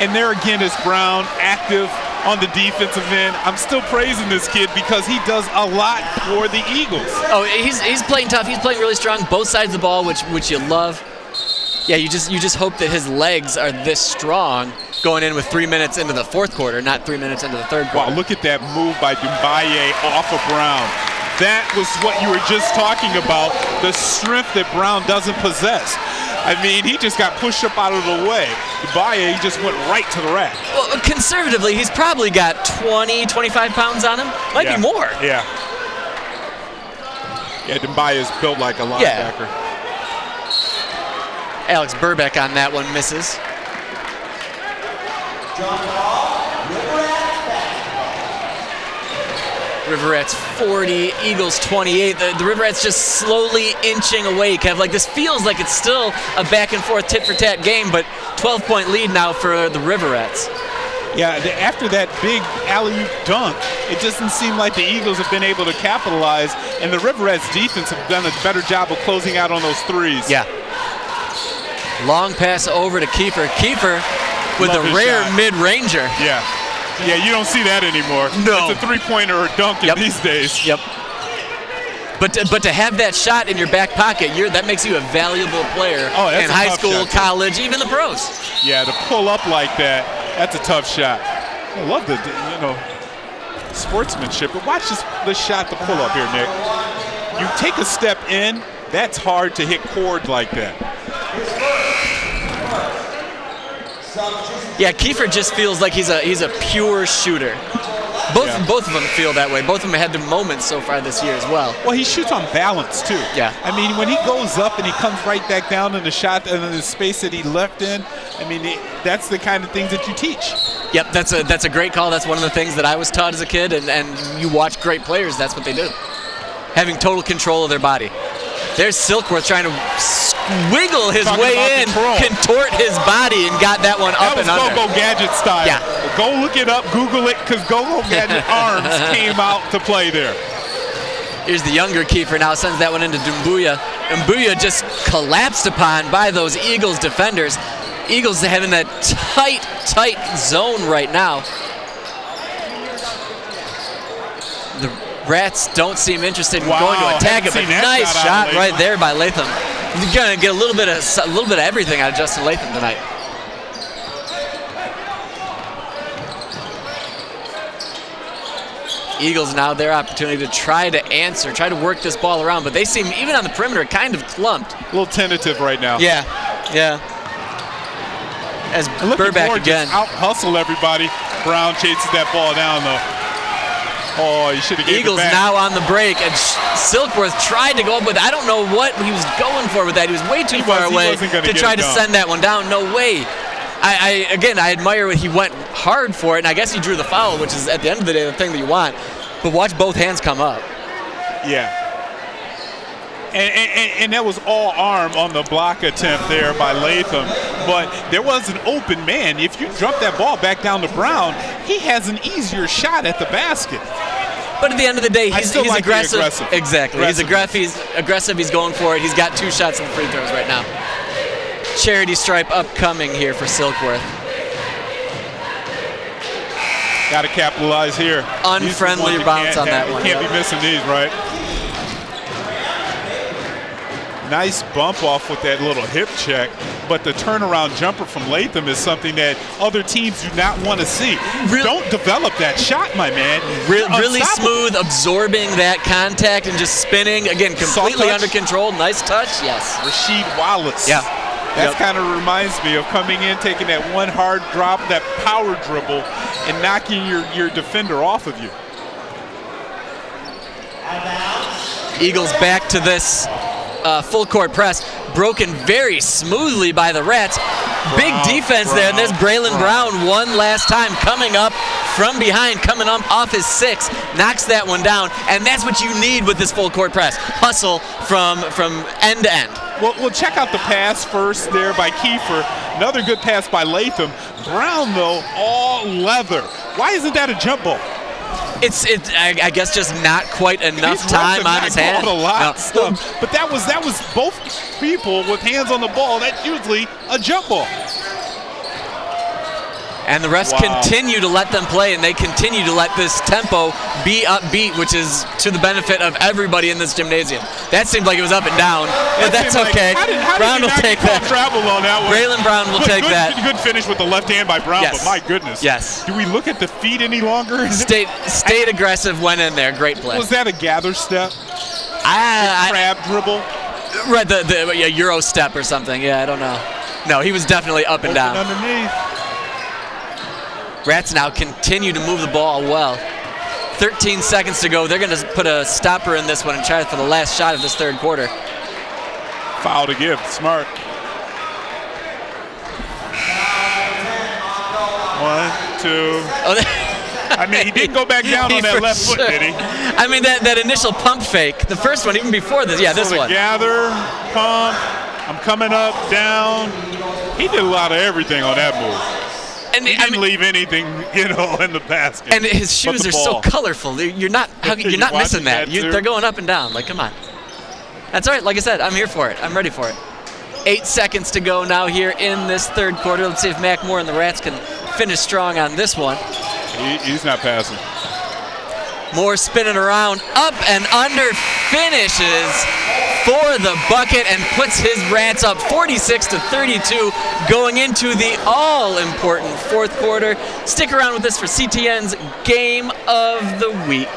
And there again is Brown active on the defensive end. I'm still praising this kid because he does a lot for the Eagles. Oh, he's playing tough. He's playing really strong, both sides of the ball, which you love. Yeah, you just hope that his legs are this strong going in with 3 minutes into the fourth quarter, not 3 minutes into the third quarter. Wow, look at that move by Dumbuya off of Brown. That was what you were just talking about, the strength that Brown doesn't possess. I mean, he just got pushed up out of the way. Dumbuya, he just went right to the rack. Well, conservatively, he's probably got 20, 25 pounds on him. Might be more. Yeah. Yeah, Dumbuya is built like a linebacker. Yeah. Alex Burbeck on that one misses. River Rats 40, Eagles 28. The River Rats just slowly inching away, Kev. Like, this feels like it's still a back and forth tit for tat game, but 12-point lead now for the River Rats. Yeah, after that big alley-oop dunk, it doesn't seem like the Eagles have been able to capitalize, and the River Rats defense have done a better job of closing out on those threes. Yeah. Long pass over to Kiefer. Kiefer with a rare mid-ranger. Yeah. Yeah, you don't see that anymore. No. It's a three-pointer or dunk these days. Yep. But to have that shot in your back pocket, that makes you a valuable player in high school, college, even the pros. Yeah, to pull up like that, that's a tough shot. I love the sportsmanship, but watch this shot to pull up here, Nick. You take a step in, that's hard to hit cord like that. Yeah, Kiefer just feels like he's a pure shooter. Both of them feel that way. Both of them had their moments so far this year as well. Well, he shoots on balance too. Yeah. I mean, when he goes up and he comes right back down in the shot and in the space that he left in, I mean, that's the kind of things that you teach. Yep, that's a great call. That's one of the things that I was taught as a kid, and you watch great players, that's what they do. Having total control of their body. There's Silkworth trying to wiggle his way in, contort his body, and got that one up and under. That was Go-Go Gadget style. Yeah. Go look it up, Google it, because Go-Go Gadget arms came out to play there. Here's the younger Kiefer now, sends that one into Dumbuya. Dumbuya just collapsed upon by those Eagles defenders. Eagles having that tight zone right now. The Rats don't seem interested in going to attack it, but nice shot right there by Latham. You're gonna get a little bit of everything out of Justin Latham tonight. Eagles now their opportunity to try to answer, try to work this ball around, but they seem, even on the perimeter, kind of clumped. A little tentative right now. Yeah. As Burback again. Out hustle everybody. Brown chases that ball down though. Oh, you should have gave Eagles it back. now on the break, and Silkworth tried to go up with, I don't know what he was going for with that. He was way too far away to try to send that one down. No way. I admire what he went hard for it, and I guess he drew the foul, which is at the end of the day the thing that you want. But watch both hands come up. Yeah. And that was all arm on the block attempt there by Latham. But there was an open man. If you drop that ball back down to Brown, he has an easier shot at the basket. But at the end of the day, he's like aggressive. Exactly. He's Aggressiveness. aggressive. He's going for it. He's got 2 shots in the free throws right now. Charity stripe upcoming here for Silkworth. Got to capitalize here. Unfriendly bounce on that one. You can't be missing these, right? Nice bump off with that little hip check, but the turnaround jumper from Latham is something that other teams do not want to see. Don't develop that shot, my man. Really smooth, absorbing that contact and just spinning. Again, completely under control. Nice touch, yes. Rasheed Wallace. Yeah. That kind of reminds me of coming in, taking that one hard drop, that power dribble, and knocking your defender off of you. Eagles back to this full court press, broken very smoothly by the Rats. Big defense there, and there's Braylon Brown one last time coming up from behind, coming up off his 6, knocks that one down, and that's what you need with this full court press. Hustle from end to end. Well, check out the pass first there by Kiefer. Another good pass by Latham. Brown, though, all leather. Why isn't that a jump ball? I guess just not quite enough time on his hand. But that was both people with hands on the ball. That's usually a jump ball. And the refs continue to let them play, and they continue to let this tempo be upbeat, which is to the benefit of everybody in this gymnasium. That seemed like it was up and down, but that's okay. Brown will take that. Travel on that one. Braylon Brown will take that. Good finish with the left hand by Brown, yes. But my goodness. Yes. Do we look at the feet any longer? Stayed aggressive, went in there. Great play. Was that a gather step? Crab dribble? Right, the Euro step or something. Yeah, I don't know. No, he was definitely up and down. Underneath. Rats now continue to move the ball well. 13 seconds to go. They're going to put a stopper in this one and try for the last shot of this third quarter. Foul to give. Smart. 1, 2. I mean, he didn't go back down on that left foot, did he? I mean, that initial pump fake, the first one, even before this. Yeah, this one. Gather, pump, I'm coming up, down. He did a lot of everything on that move. And he didn't leave anything, in the basket. And his shoes are so colorful. You're not missing that. They're going up and down. Like, come on. That's all right. Like I said, I'm here for it. I'm ready for it. 8 seconds to go now here in this third quarter. Let's see if Mac Moore and the Rats can finish strong on this one. He's not passing. Moore spinning around, up and under, finishes for the bucket and puts his Rats up 46-32 going into the all-important fourth quarter. Stick around with us for CTN's Game of the Week.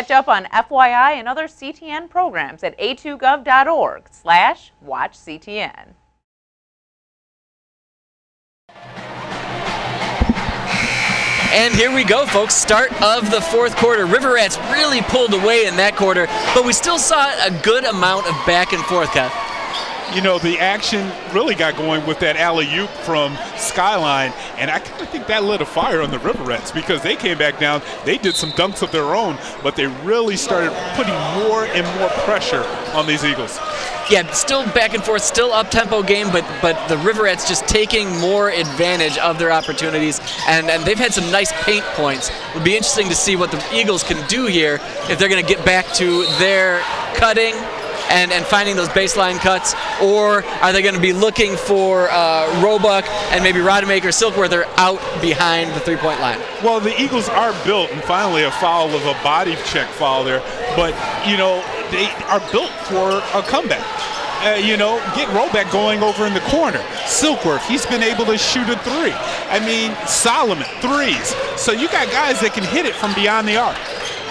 Catch up on FYI and other CTN programs at a2gov.org/watchctn. And here we go, folks. Start of the fourth quarter. River Rats really pulled away in that quarter, but we still saw a good amount of back and forth, Kev. You know, the action really got going with that alley-oop from Skyline, and I kind of think that lit a fire on the River Rats because they came back down. They did some dunks of their own, but they really started putting more and more pressure on these Eagles. Yeah, still back and forth, still up-tempo game, but the River Rats just taking more advantage of their opportunities, and they've had some nice paint points. It'll be interesting to see what the Eagles can do here if they're going to get back to their cutting and finding those baseline cuts, or are they going to be looking for Roebuck and maybe Rodemaker, Silkworthy out behind the three-point line? Well, the Eagles are built, and finally a foul of a body check foul there, but, you know, they are built for a comeback. You know, get Roebuck going over in the corner. Silkworth, he's been able to shoot a three. I mean, Solomon, threes. So you got guys that can hit it from beyond the arc.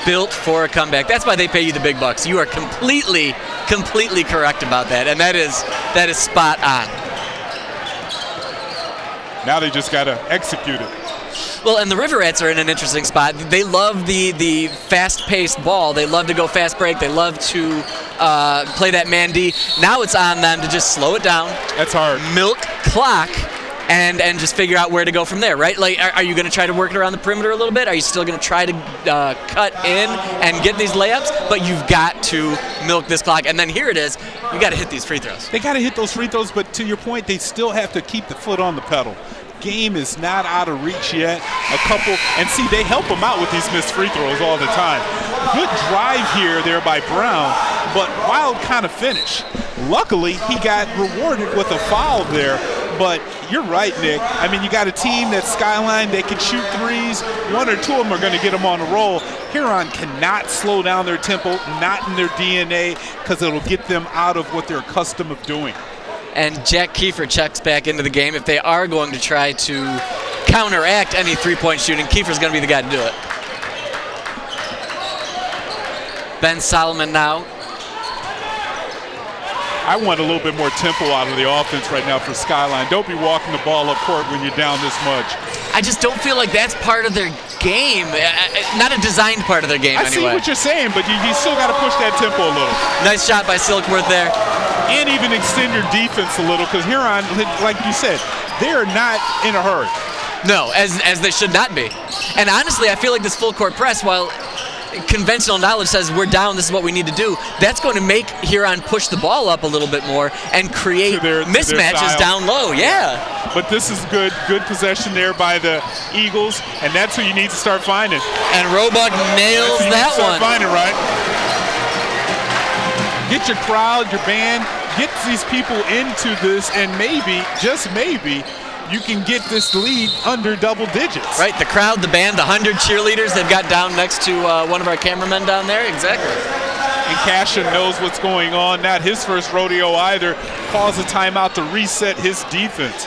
Built for a comeback. That's why they pay you the big bucks. You are completely correct about that, and that is spot on. Now they just got to execute it. Well, and the River Rats are in an interesting spot. They love the fast-paced ball. They love to go fast break. They love to play that man D. Now it's on them to just slow it down. That's hard. Milk clock. And just figure out where to go from there, right? Like, are you going to try to work it around the perimeter a little bit? Are you still going to try to cut in and get these layups? But you've got to milk this clock. And then here it is. You got to hit these free throws. They got to hit those free throws, but to your point, they still have to keep the foot on the pedal. Game is not out of reach yet. A couple, and see, they help them out with these missed free throws all the time. Good drive here there by Brown, but wild kind of finish. Luckily, he got rewarded with a foul there. But you're right, Nick. I mean, you got a team that's Skyline. They can shoot threes. One or two of them are going to get them on a roll. Huron cannot slow down their tempo, not in their DNA, because it'll get them out of what they're accustomed of doing. And Jack Kiefer checks back into the game. If they are going to try to counteract any three-point shooting, Kiefer's going to be the guy to do it. Ben Solomon now. I want a little bit more tempo out of the offense right now for Skyline. Don't be walking the ball up court when you're down this much. I just don't feel like that's part of their game. Not a designed part of their game, anyway. I see what you're saying, but you still got to push that tempo a little. Nice shot by Silkworth there. And even extend your defense a little, because Huron, like you said, they are not in a hurry. No, as they should not be. And honestly, I feel like this full court press, while conventional knowledge says we're down, this is what we need to do, that's going to make Huron push the ball up a little bit more and create mismatches down low. Yeah. But this is good possession there by the Eagles, and that's who you need to start finding. And Roebuck nails that one. Finding, right? Get your crowd, your band, get these people into this, and maybe, just maybe, you can get this lead under double digits. Right, the crowd, the band, the 100 cheerleaders they've got down next to one of our cameramen down there. Exactly. And Cashin knows what's going on. Not his first rodeo either. Calls a timeout to reset his defense.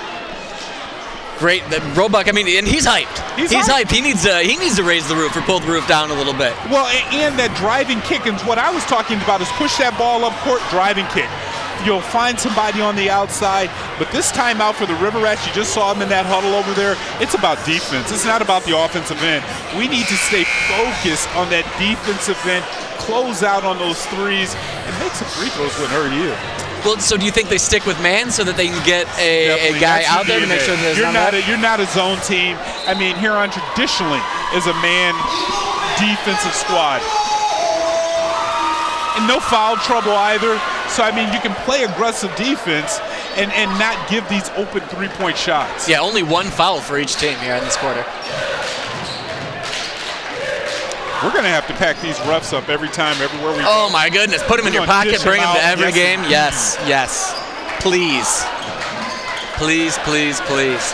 Great, Roebuck. I mean, and he's hyped. He's hyped. He needs to raise the roof or pull the roof down a little bit. Well, and that driving kick, and what I was talking about is push that ball up court, driving kick. You'll find somebody on the outside, but this timeout for the River Rats, you just saw them in that huddle over there. It's about defense. It's not about the offensive end. We need to stay focused on that defensive end, close out on those threes, and make some free throws wouldn't hurt either. Well, so do you think they stick with man so that they can get a guy out there to make sure that you're not a zone team? I mean, Huron traditionally is a man defensive squad. And no foul trouble either. So, I mean, you can play aggressive defense and not give these open three-point shots. Yeah, only one foul for each team here in this quarter. We're going to have to pack these refs up every time, everywhere we go. Oh, my goodness. Put them in your pocket, bring them to every game. Yes, yes. Please. Please, please, please.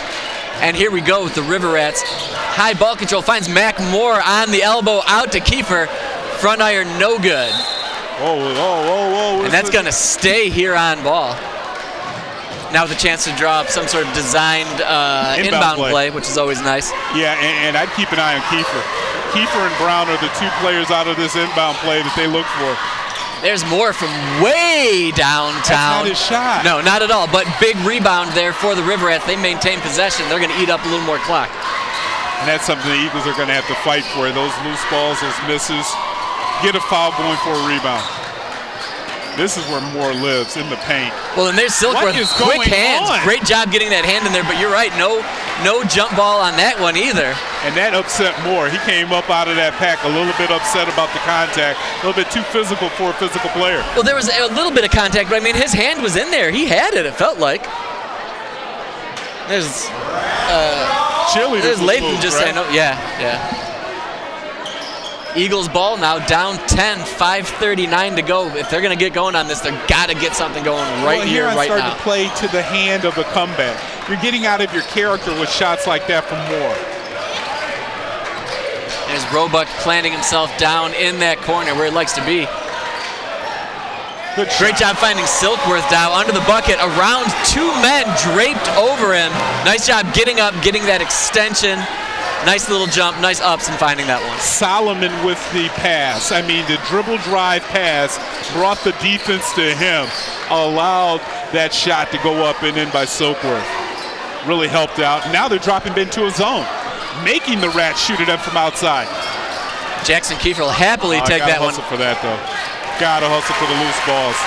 And here we go with the River Rats. High ball control finds Mac Moore on the elbow out to Kiefer. Front iron, no good. Whoa. And that's going to stay here on ball. Now with a chance to draw up some sort of designed inbound play, which is always nice. Yeah, and I'd keep an eye on Kiefer. Kiefer and Brown are the two players out of this inbound play that they look for. There's more from way downtown. That's not his shot. No, not at all. But big rebound there for the River Rats. They maintain possession. They're going to eat up a little more clock. And that's something the Eagles are going to have to fight for. Those loose balls, those misses. Get a foul going for a rebound. This is where Moore lives, in the paint. Well, and there's Silkworth. Quick hands. On? Great job getting that hand in there, but you're right. No jump ball on that one either. And that upset Moore. He came up out of that pack a little bit upset about the contact. A little bit too physical for a physical player. Well, there was a little bit of contact, but I mean, his hand was in there. He had it felt like. There's Latham just saying, oh, yeah. Eagles ball now down 10, 5:39 to go. If they're going to get going on this, they've got to get something going right here, right now. Starting to play to the hand of the comeback. You're getting out of your character with shots like that from Moore. There's Roebuck planting himself down in that corner where he likes to be. Great job finding Silkworth down under the bucket, around two men draped over him. Nice job getting up, getting that extension. Nice little jump, nice ups, and finding that one. Solomon with the pass. I mean, the dribble drive pass brought the defense to him, allowed that shot to go up and in by Silkworth. Really helped out. Now they're dropping into a zone, making the Rats shoot it up from outside. Jackson Kiefer will happily take that one. Gotta hustle for that, though. Gotta hustle for the loose balls.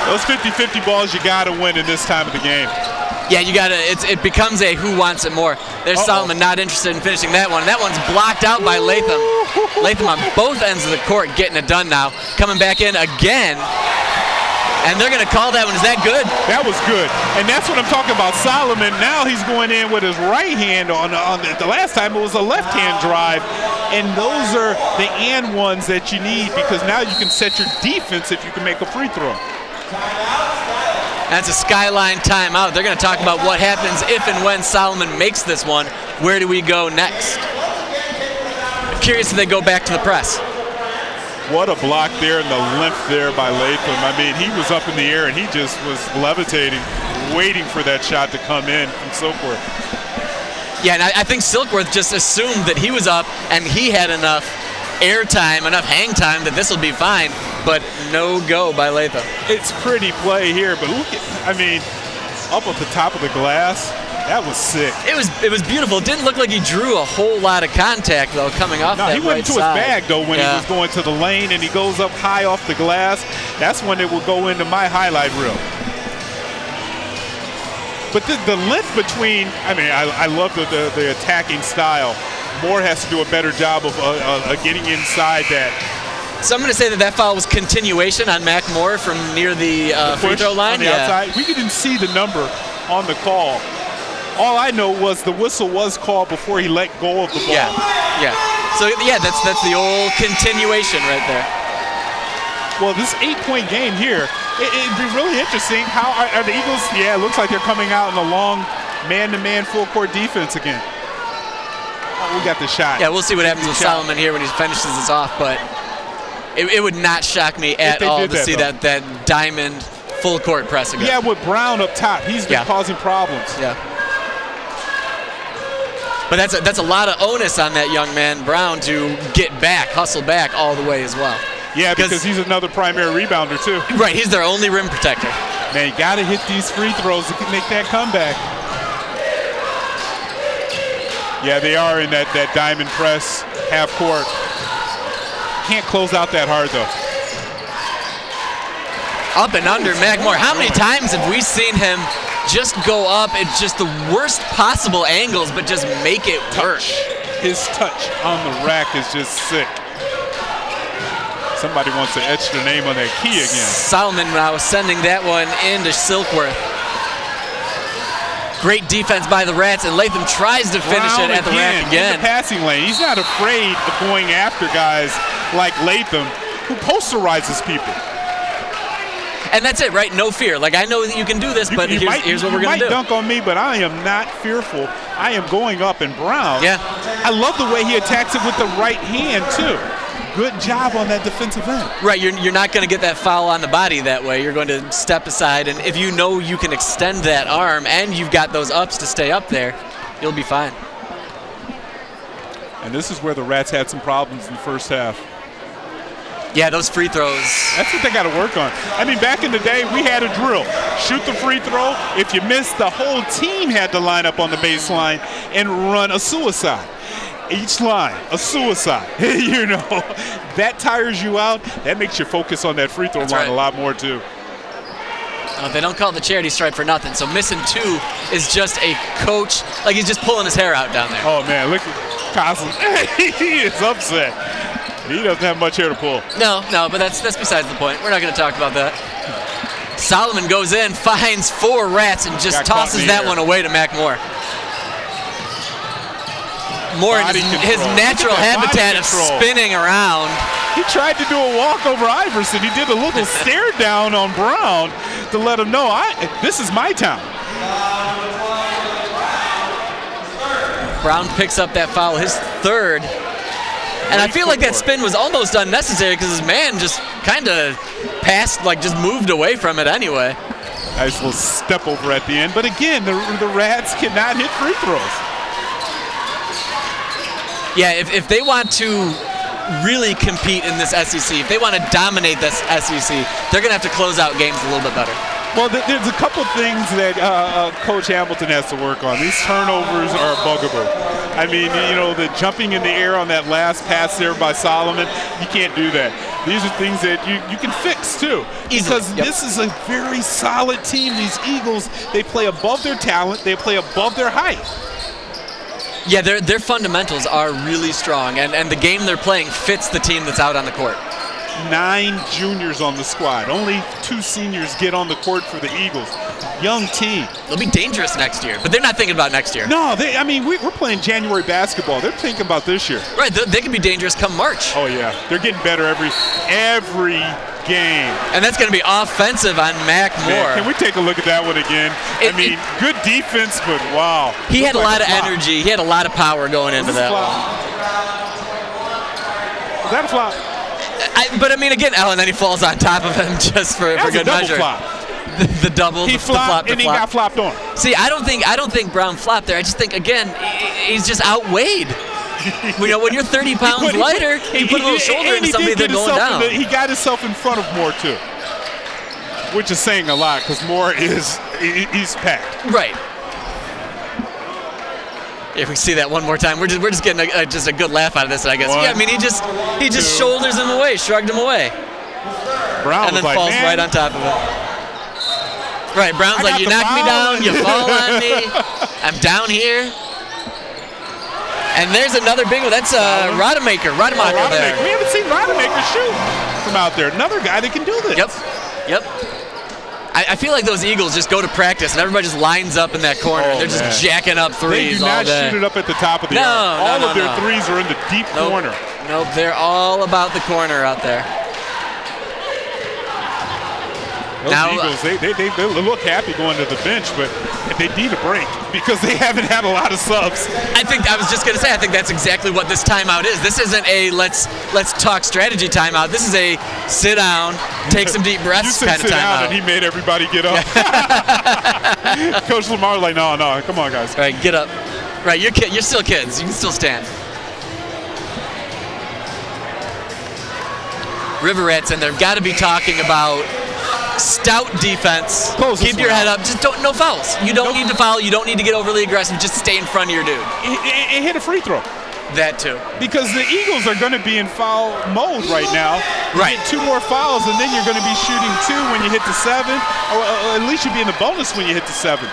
Those 50-50 balls you gotta win in this time of the game. Yeah, you gotta. It becomes a who wants it more. There's Solomon not interested in finishing that one. That one's blocked out by Latham. Latham on both ends of the court getting it done now. Coming back in again. And they're gonna call that one. Is that good? That was good. And that's what I'm talking about. Solomon, now he's going in with his right hand on the last time it was a left hand drive. And those are the and ones that you need, because now you can set your defense if you can make a free throw. That's a Skyline timeout. They're going to talk about what happens if and when Solomon makes this one. Where do we go next? I'm curious if they go back to the press. What a block there and the length there by Latham. I mean, he was up in the air and he just was levitating, waiting for that shot to come in from Silkworth. Yeah, and I think Silkworth just assumed that he was up and he had enough air time, enough hang time that this will be fine, but no go by Latham. It's pretty play here, but look at, I mean, up at the top of the glass, that was sick. It was beautiful. It didn't look like he drew a whole lot of contact, though, coming off that right side. No, he went into his bag, though, when he was going to the lane, and he goes up high off the glass. That's when it will go into my highlight reel. But the length between, I mean, I love the attacking style. Moore has to do a better job of getting inside that. So I'm going to say that foul was continuation on Mac Moore from near the free throw line. On the outside. We didn't see the number on the call. All I know was the whistle was called before he let go of the ball. Yeah. So yeah, that's the old continuation right there. Well, this 8-point game here, it'd be really interesting. How are the Eagles? Yeah, it looks like they're coming out in a long man-to-man full-court defense again. Oh, we got the shot. Yeah, we'll see what happens with Solomon here when he finishes this off, but it would not shock me at all to see that diamond full-court press again. Yeah, with Brown up top, he's been causing problems. Yeah. But that's a lot of onus on that young man, Brown, to get back, hustle back all the way as well. Yeah, because he's another primary rebounder, too. Right, he's their only rim protector. Man, you got to hit these free throws to make that comeback. Yeah, they are in that diamond press, half court. Can't close out that hard, though. Up and under Magmore. How many times have we seen him just go up at just the worst possible angles, but just make it work? His touch on the rack is just sick. Somebody wants to etch their name on that key again. Solomon now sending that one into Silkworth. Great defense by the Rats, and Latham tries to finish it at the rack again. In the passing lane. He's not afraid of going after guys like Latham, who posterizes people. And that's it, right? No fear. Like, I know that you can do this, but here's what we're going to do. You might dunk on me, but I am not fearful. I am going up, and Brown, I love the way he attacks it with the right hand, too. Good job on that defensive end. Right, you're not going to get that foul on the body that way. You're going to step aside, and if you know you can extend that arm and you've got those ups to stay up there, you'll be fine. And this is where the Rats had some problems in the first half. Yeah, those free throws. That's what they got to work on. I mean, back in the day, we had a drill. Shoot the free throw. If you missed, the whole team had to line up on the baseline and run a suicide. Each line, a suicide. You know, that tires you out. That makes you focus on that free throw line a lot more, too. They don't call it the charity stripe for nothing. So missing 2 is just a coach, like he's just pulling his hair out down there. Oh, man, look at Coslin. He is upset. He doesn't have much hair to pull. No, but that's besides the point. We're not going to talk about that. Solomon goes in, finds 4 Rats, and just tosses that one away to Mac Moore. Moore in his natural habitat of spinning around. He tried to do a walk over Iverson. He did a little stare down on Brown to let him know, this is my town. Brown picks up that foul, his 3rd. And I feel like that spin was almost unnecessary because his man just kind of passed, like just moved away from it anyway. Nice little step over at the end. But again, the Rats cannot hit free throws. Yeah, if they want to really compete in this SEC, if they want to dominate this SEC, they're going to have to close out games a little bit better. Well, there's a couple things that Coach Hamilton has to work on. These turnovers are a bugaboo. I mean, you know, the jumping in the air on that last pass there by Solomon, you can't do that. These are things that you can fix, too. Easily. Because this is a very solid team. These Eagles, they play above their talent. They play above their height. Yeah, their fundamentals are really strong, and the game they're playing fits the team that's out on the court. 9 juniors on the squad. Only 2 seniors get on the court for the Eagles. Young team. They'll be dangerous next year, but they're not thinking about next year. No, we're playing January basketball. They're thinking about this year. Right, they can be dangerous come March. Oh, yeah. They're getting better every game. And that's going to be offensive on Mac Moore. Man, can we take a look at that one again? Good defense, but wow. He had a lot of energy. He had a lot of power going into that one. Was that a flop? But I mean, again, Alan, then he falls on top of him just for good measure. Flop. The double, he flopped and he got flopped on. See, I don't think Brown flopped there. I just think, again, he's just outweighed. You know, when you're 30 pounds lighter, you put a little shoulder into somebody, they're going down. He got himself in front of Moore too, which is saying a lot because Moore he's packed. Right. If we see that one more time, we're just getting just a good laugh out of this, I guess. Yeah, I mean, he just shoulders him away, shrugged him away, Brown and then falls right on top of it. Right, Brown's like, you knock me down, you fall on me, I'm down here. And there's another big one. That's Rademacher there. We haven't seen Rademacher shoot from out there. Another guy that can do this. Yep. I feel like those Eagles just go to practice and everybody just lines up in that corner. They're just jacking up threes all day. They do not shoot it up at the top of the arc. All of their threes are in the deep corner. Nope, they're all about the corner out there. Those Eagles, they look happy going to the bench, but they need a break because they haven't had a lot of subs. I was just going to say, I think that's exactly what this timeout is. This isn't a let's talk strategy timeout. This is a sit down, take some deep breaths kind of timeout. And he made everybody get up. Coach Lamar like, no, come on, guys. All right, get up. Right, you're still kids. You can still stand. River Rats in there. Got to be talking about stout defense. Keep your head up. Just no fouls. You don't need to foul. You don't need to get overly aggressive. Just stay in front of your dude. And hit a free throw. That too. Because the Eagles are going to be in foul mode right now. Right. Get 2 more fouls, and then you're going to be shooting 2 when you hit the 7, or at least you'll be in the bonus when you hit the 7.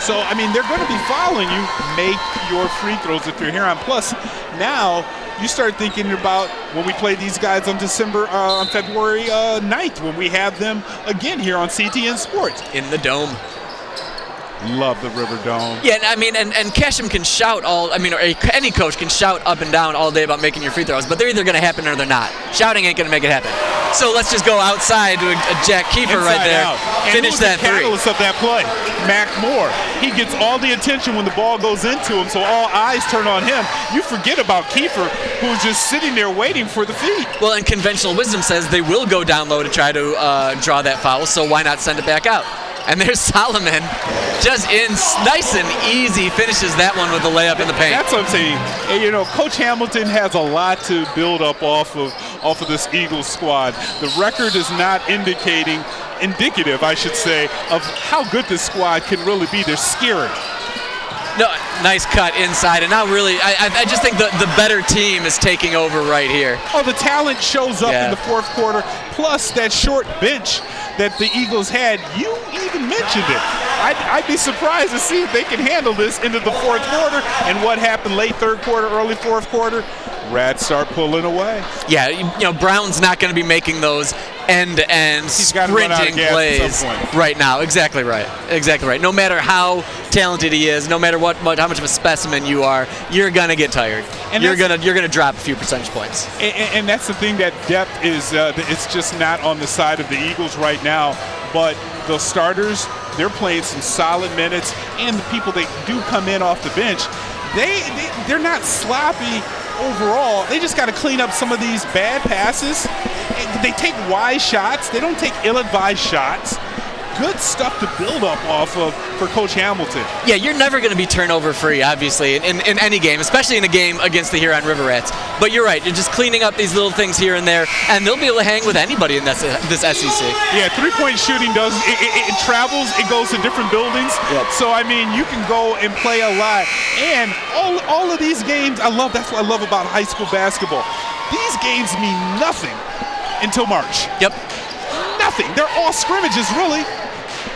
So, I mean, they're going to be fouling you. Make your free throws if you're Huron. Plus, now you start thinking about when we play these guys on February 9th, when we have them again here on CTN Sports. In the Dome. Love the River Dome. Yeah, I mean, and Cashem can shout or any coach can shout up and down all day about making your free throws, but they're either going to happen or they're not. Shouting ain't going to make it happen. So let's just go outside to a Jack Kiefer right there. Finish that three. And who's the catalyst of that play? Mac Moore. He gets all the attention when the ball goes into him, so all eyes turn on him. You forget about Kiefer, who's just sitting there waiting for the feed. Well, and conventional wisdom says they will go down low to try to draw that foul, so why not send it back out? And there's Solomon, just in nice and easy, finishes that one with a layup in the paint. That's what I'm saying. And, you know, Coach Hamilton has a lot to build up off of this Eagles squad. The record is not indicative, I should say, of how good this squad can really be. They're scary. No, nice cut inside, and now really, I just think the better team is taking over right here. Oh, the talent shows up in the fourth quarter, plus that short bench that the Eagles had. You even mentioned it. I'd be surprised to see if they can handle this into the fourth quarter. And what happened late third quarter, early fourth quarter? Rats start pulling away. Yeah, you know, Brown's not going to be making those end-to-end sprinting plays right now. Exactly right. Exactly right. No matter how talented he is, no matter how much of a specimen you are, you're going to get tired. And you're going to drop a few percentage points. And that's the thing, that depth is it's just not on the side of the Eagles right now. But the starters, they're playing some solid minutes, and the people that do come in off the bench, they're not sloppy overall. They just got to clean up some of these bad passes. They take wise shots. They don't take ill-advised shots. Good stuff to build up off of for Coach Hamilton. Yeah, you're never going to be turnover-free, obviously, in any game, especially in a game against the Huron River Rats. But you're right. You're just cleaning up these little things here and there, and they'll be able to hang with anybody in this SEC. Yeah, three-point shooting it travels. It goes to different buildings. Yep. So, I mean, you can go and play a lot. And all of these games, that's what I love about high school basketball. These games mean nothing until March. Yep. Nothing. They're all scrimmages, really.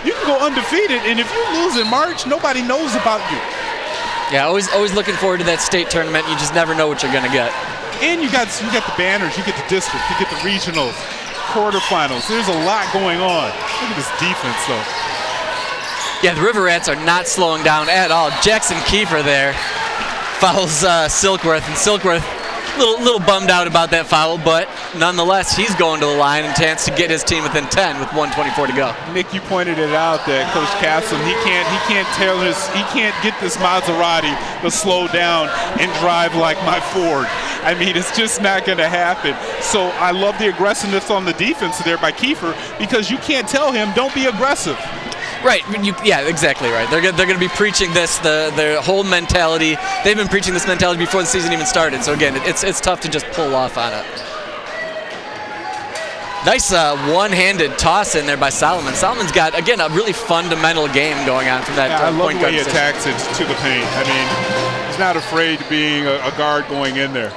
You can go undefeated, and if you lose in March, nobody knows about you. Yeah, always looking forward to that state tournament. You just never know what you're going to get. And you got the banners, you get the district, you get the regionals, quarterfinals. There's a lot going on. Look at this defense, though. Yeah, the River Rats are not slowing down at all. Jackson Kiefer there fouls Silkworth, and Silkworth little bummed out about that foul, but nonetheless, he's going to the line and chance to get his team within 10 with 1:24 to go. Nick, you pointed it out that Coach Castle, he can't get this Maserati to slow down and drive like my Ford. I mean, it's just not going to happen. So I love the aggressiveness on the defense there by Kiefer, because you can't tell him, don't be aggressive. Right. Yeah, exactly right. They're going to be preaching this, their whole mentality. They've been preaching this mentality before the season even started. So again, it's tough to just pull off on it. Nice one-handed toss in there by Solomon. Solomon's got, again, a really fundamental game going on from that point guard I love the way he position. attacks it to the paint. I mean, he's not afraid of being a guard going in there.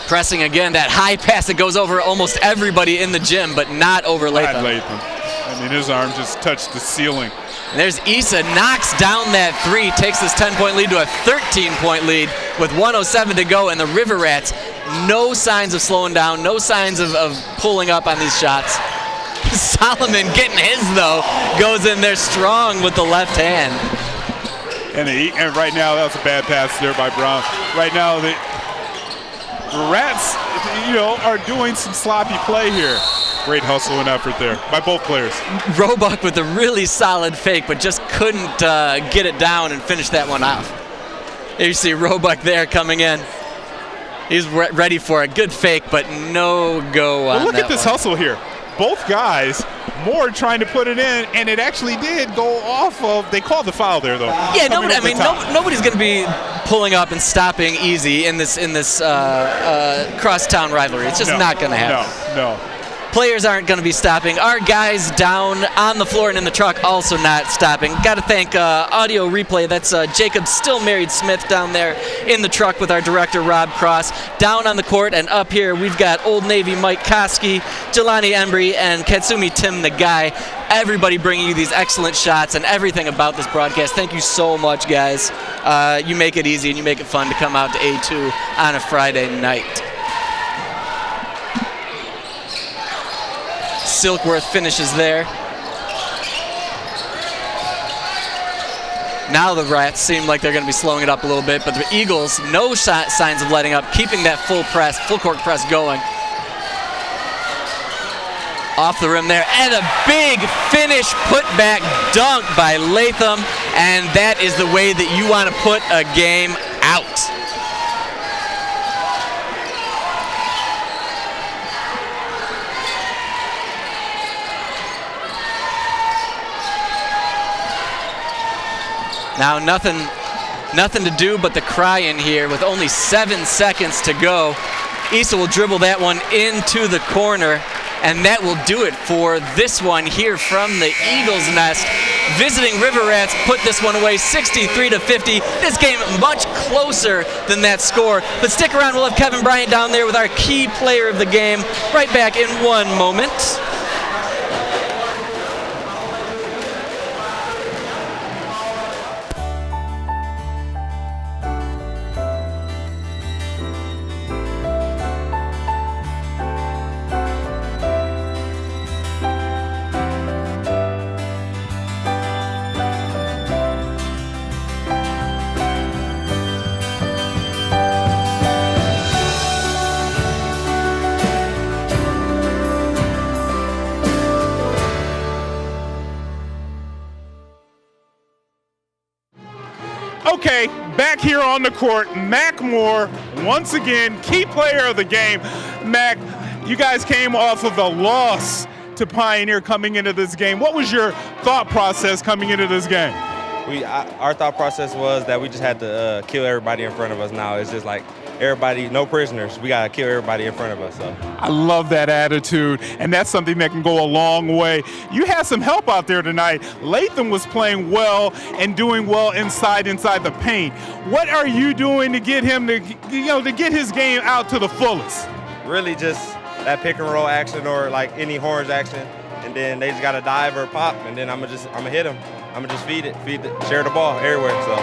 Pressing again, that high pass that goes over almost everybody in the gym, but not over Latham. I mean, his arm just touched the ceiling. And there's Issa, knocks down that three, takes this 10-point lead to a 13-point lead with 1:07 to go, and the River Rats, no signs of slowing down, no signs of pulling up on these shots. Solomon getting his, though, goes in there strong with the left hand. And right now, that was a bad pass there by Brown. Right now, the Rats, are doing some sloppy play here. Great hustle and effort there by both players. Roebuck with a really solid fake, but just couldn't get it down and finish that one off. There you see Roebuck there coming in. He's ready for a good fake, but no go on that. Look at this hustle here. Both guys, Moore trying to put it in, and it actually did go off of. They called the foul there, though. Yeah, nobody's going to be pulling up and stopping easy in this crosstown rivalry. It's just not going to happen. No. Players aren't going to be stopping. Our guys down on the floor and in the truck also not stopping. Got to thank Audio Replay. That's Jacob Still Married Smith down there in the truck with our director, Rob Cross. Down on the court and up here, we've got Old Navy Mike Koski, Jelani Embry, and Katsumi Tim the Guy. Everybody bringing you these excellent shots and everything about this broadcast. Thank you so much, guys. You make it easy and you make it fun to come out to A2 on a Friday night. Silkworth finishes there. Now the Rats seem like they're going to be slowing it up a little bit, but the Eagles, no signs of letting up, keeping that full court press going. Off the rim there, and a big finish putback dunk by Latham, and that is the way that you want to put a game out. Now nothing to do but the cry in here with only 7 seconds to go. Issa will dribble that one into the corner, and that will do it for this one here from the Eagles Nest. Visiting River Rats put this one away 63-50. This game much closer than that score. But stick around, we'll have Kevin Bryant down there with our key player of the game right back in one moment. Okay, back here on the court, Mac Moore, once again, key player of the game. Mac, you guys came off of a loss to Pioneer coming into this game. What was your thought process coming into this game? Our thought process was that we just had to kill everybody in front of us now. It's just like everybody, no prisoners. We got to kill everybody in front of us. So I love that attitude, and that's something that can go a long way. You had some help out there tonight. Latham was playing well and doing well inside the paint. What are you doing to get him to get his game out to the fullest? Really just that pick and roll action or like any horns action, and then they just got to dive or pop, and then I'm gonna hit them. I'm gonna just share the ball everywhere. So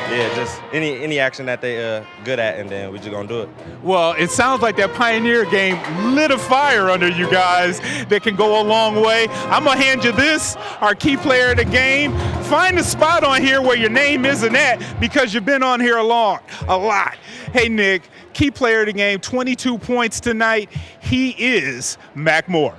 yeah, just any action that they good at, and then we just gonna do it. Well, it sounds like that Pioneer game lit a fire under you guys that can go a long way. I'm gonna hand you this, our key player of the game. Find a spot on here where your name isn't at because you've been on here a lot. Hey Nick, key player of the game, 22 points tonight. He is Mac Moore.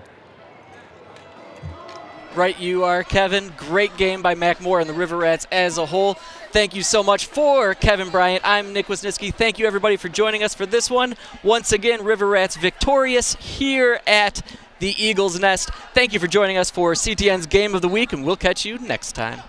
Right you are, Kevin. Great game by Mac Moore and the River Rats as a whole. Thank you so much for Kevin Bryant. I'm Nick Wisniewski. Thank you, everybody, for joining us for this one. Once again, River Rats victorious here at the Eagles Nest. Thank you for joining us for CTN's Game of the Week, and we'll catch you next time.